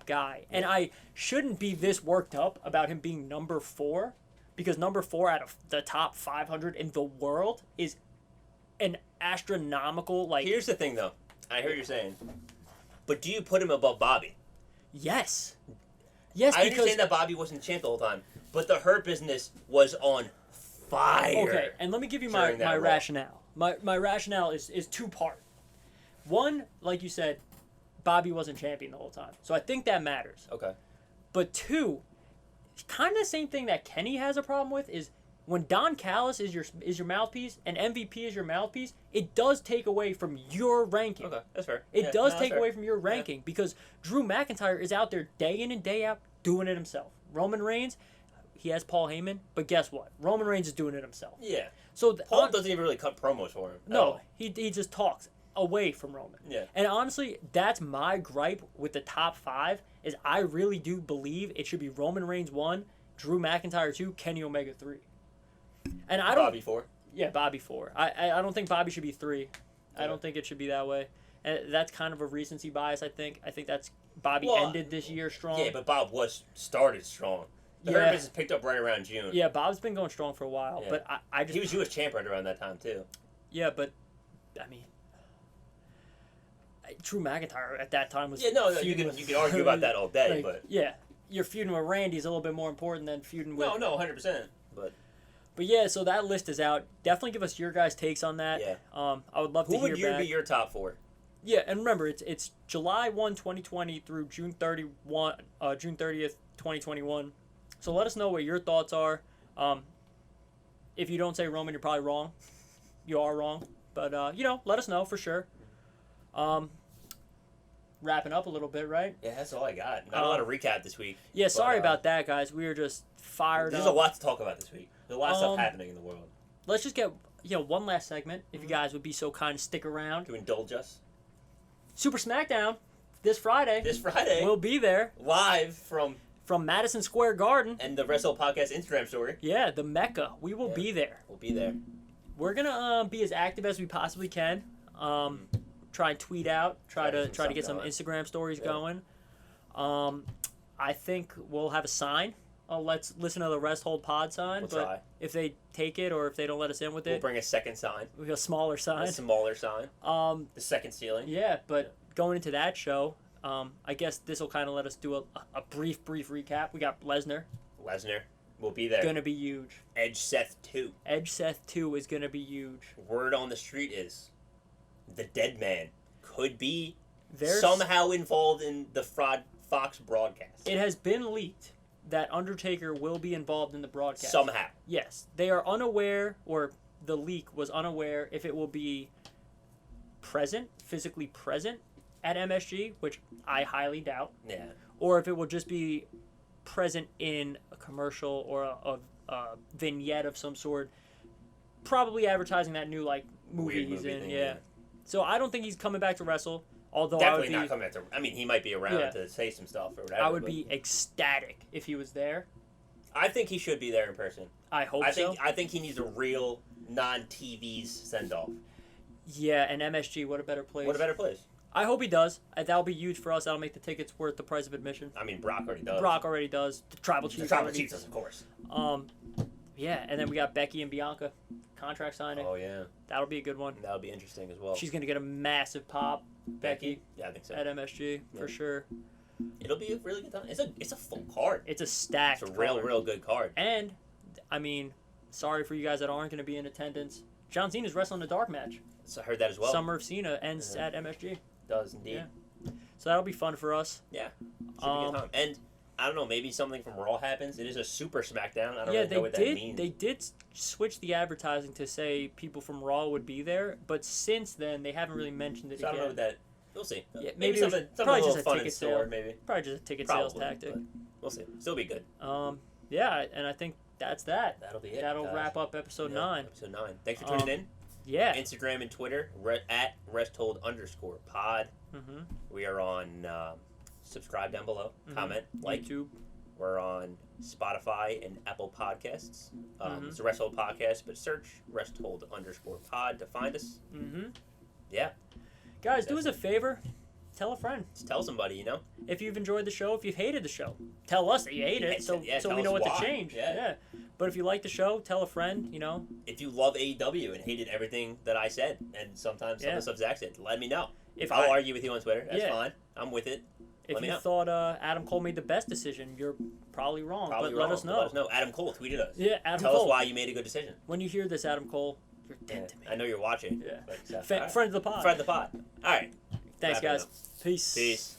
A: guy, and I shouldn't be this worked up about him being number 4, because number 4 out of the top 500 in the world is an astronomical. Like,
B: here's the thing, though. I hear what you're saying, But do you put him above Bobby?
A: Yes. Yes,
B: I
A: because
B: understand that Bobby wasn't champ the whole time, but the Hurt Business was on fire.
A: okay, and let me give you my
B: during that Raw.
A: rationale. My rationale is two-part. One, like you said, Bobby wasn't champion the whole time, so I think that matters.
B: Okay.
A: But two, kind of the same thing that Kenny has a problem with is when Don Callis is your mouthpiece and MVP is your mouthpiece, it does take away from your ranking.
B: Okay, that's fair.
A: It does take away from your ranking because Drew McIntyre is out there day in and day out doing it himself. Roman Reigns, he has Paul Heyman, but guess what? Roman Reigns is doing it himself.
B: Yeah.
A: So
B: Paul doesn't even really cut promos for him.
A: No, he just talks away from Roman.
B: Yeah.
A: And honestly, that's my gripe with the top 5 is I really do believe it should be Roman Reigns 1, Drew McIntyre 2, Kenny Omega 3. And I don't
B: Bobby 4.
A: Yeah, Bobby 4. I don't think Bobby should be 3. I don't think it should be that way. And that's kind of a recency bias, I think. I think that's Bobby ended this year strong.
B: Yeah, but Bob started strong. The Hurt Business picked up right around June.
A: Yeah, Bob's been going strong for a while, but I just...
B: He was U.S. champ right around that time, too.
A: Yeah, but, I mean... Drew McIntyre at that time was...
B: Yeah, no, you can argue about that all day, but...
A: Yeah, you're feuding with Randy is a little bit more important than feuding with...
B: No, 100%, but...
A: But yeah, so that list is out. Definitely give us your guys' takes on that.
B: Yeah.
A: I would love to hear back.
B: Who would be your top 4?
A: Yeah, and remember, it's July 1, 2020 through June 30th, 2021. So let us know what your thoughts are. If you don't say Roman, you're probably wrong. You are wrong. But, let us know for sure. Wrapping up a little bit, right?
B: Yeah, that's all I got. Not a lot of recap this week.
A: Yeah, sorry about that, guys. We were just fired up.
B: There's a lot to talk about this week. There's a lot of stuff happening in the world.
A: Let's just get one last segment, if you guys would be so kind to stick around.
B: To indulge us.
A: Super SmackDown this Friday.
B: This Friday.
A: We'll be there.
B: Live from
A: Madison Square Garden.
B: And the Wrestle Podcast Instagram story.
A: Yeah, the Mecca. We will be there.
B: We'll be there.
A: We're gonna be as active as we possibly can. Try and tweet out. Try to get some Instagram stories going. I think we'll have a sign. Let's listen to the Rest Hold Pod sign.
B: We'll
A: but
B: try.
A: If they take it or if they don't let us in with it,
B: we'll bring a second sign.
A: A smaller sign.
B: A smaller sign. The second ceiling.
A: Yeah, but going into that show, I guess this will kind of let us do a brief recap. We got Lesnar.
B: Will be there.
A: Gonna be huge.
B: Edge Seth 2.
A: Edge Seth 2 is gonna be huge.
B: Word on the street is the Dead Man could be somehow involved in the Fox broadcast.
A: It has been leaked that Undertaker will be involved in the broadcast.
B: Somehow.
A: Yes. They are unaware, or the leak was unaware, if it will be physically present at MSG, which I highly doubt.
B: Yeah.
A: Or if it will just be present in a commercial or a vignette of some sort, probably advertising that new movie he's in. Yeah. So I don't think he's coming back to wrestle. Although
B: definitely not coming back to. I mean, he might be around to say some stuff or whatever.
A: I would be ecstatic if he was there.
B: I think he should be there in person.
A: I hope so.
B: I think he needs a real non-TV's send off.
A: Yeah, and MSG, what a better place.
B: What a better place.
A: I hope he does. That'll be huge for us. That'll make the tickets worth the price of admission.
B: I mean, Brock already does.
A: The Tribal Chief.
B: The Tribal Chief does, of course.
A: Yeah, and then we got Becky and Bianca contract signing.
B: Oh, yeah.
A: That'll be a good one.
B: That'll be interesting as well.
A: She's going to get a massive pop, Becky.
B: Yeah, I think so.
A: At MSG, for sure.
B: It'll be a really good time. It's a full card.
A: It's a stacked
B: It's a real good card.
A: And, I mean, sorry for you guys that aren't going to be in attendance. John Cena's wrestling a dark match.
B: So I heard that as well.
A: Summer of Cena ends at MSG.
B: Does indeed.
A: Yeah. So that'll be fun for us.
B: Yeah. Should be a good time. And I don't know, maybe something from Raw happens. It is a Super SmackDown. I don't really know what that means.
A: They did switch the advertising to say people from Raw would be there, but since then they haven't really mentioned it
B: again. I don't know what that. We'll see.
A: Yeah,
B: maybe something
A: probably
B: a
A: just
B: little
A: a
B: fun
A: ticket
B: in
A: sale.
B: store, maybe.
A: Probably just a ticket sales tactic.
B: We'll see. Still be good.
A: Yeah, and I think that's that.
B: That'll be it.
A: That'll wrap up episode 9.
B: Episode 9. Thanks for tuning in.
A: Yeah.
B: Instagram and Twitter at resthold_pod.
A: Mm-hmm.
B: We are on subscribe down below, comment, like.
A: YouTube.
B: We're on Spotify and Apple Podcasts. It's a Rest Hold Podcast, but search resthold_pod to find us.
A: Mm-hmm.
B: Yeah.
A: Guys, do us a favor. Tell a friend.
B: Just tell somebody,
A: If you've enjoyed the show, if you've hated the show, tell us that you hate it, so we know what to change. Yeah. But if you like the show, tell a friend,
B: If you love AEW and hated everything that I said, and sometimes some of the stuff Zach said, let me know. I'll argue with you on Twitter. That's fine. I'm with it.
A: If
B: Let me
A: you
B: know.
A: thought Adam Cole made the best decision, you're probably wrong.
B: Probably
A: but
B: wrong.
A: let us know.
B: Let us know. Adam Cole tweeted us.
A: Yeah, Adam
B: Tell
A: Cole.
B: us why you made a good decision.
A: When you hear this, Adam Cole, you're dead to me.
B: I know you're watching.
A: Yeah.
B: But,
A: Friend of the pod.
B: Friend of the pod. All right.
A: Thanks,
B: Wrap it
A: guys.
B: up.
A: Peace.
B: Peace.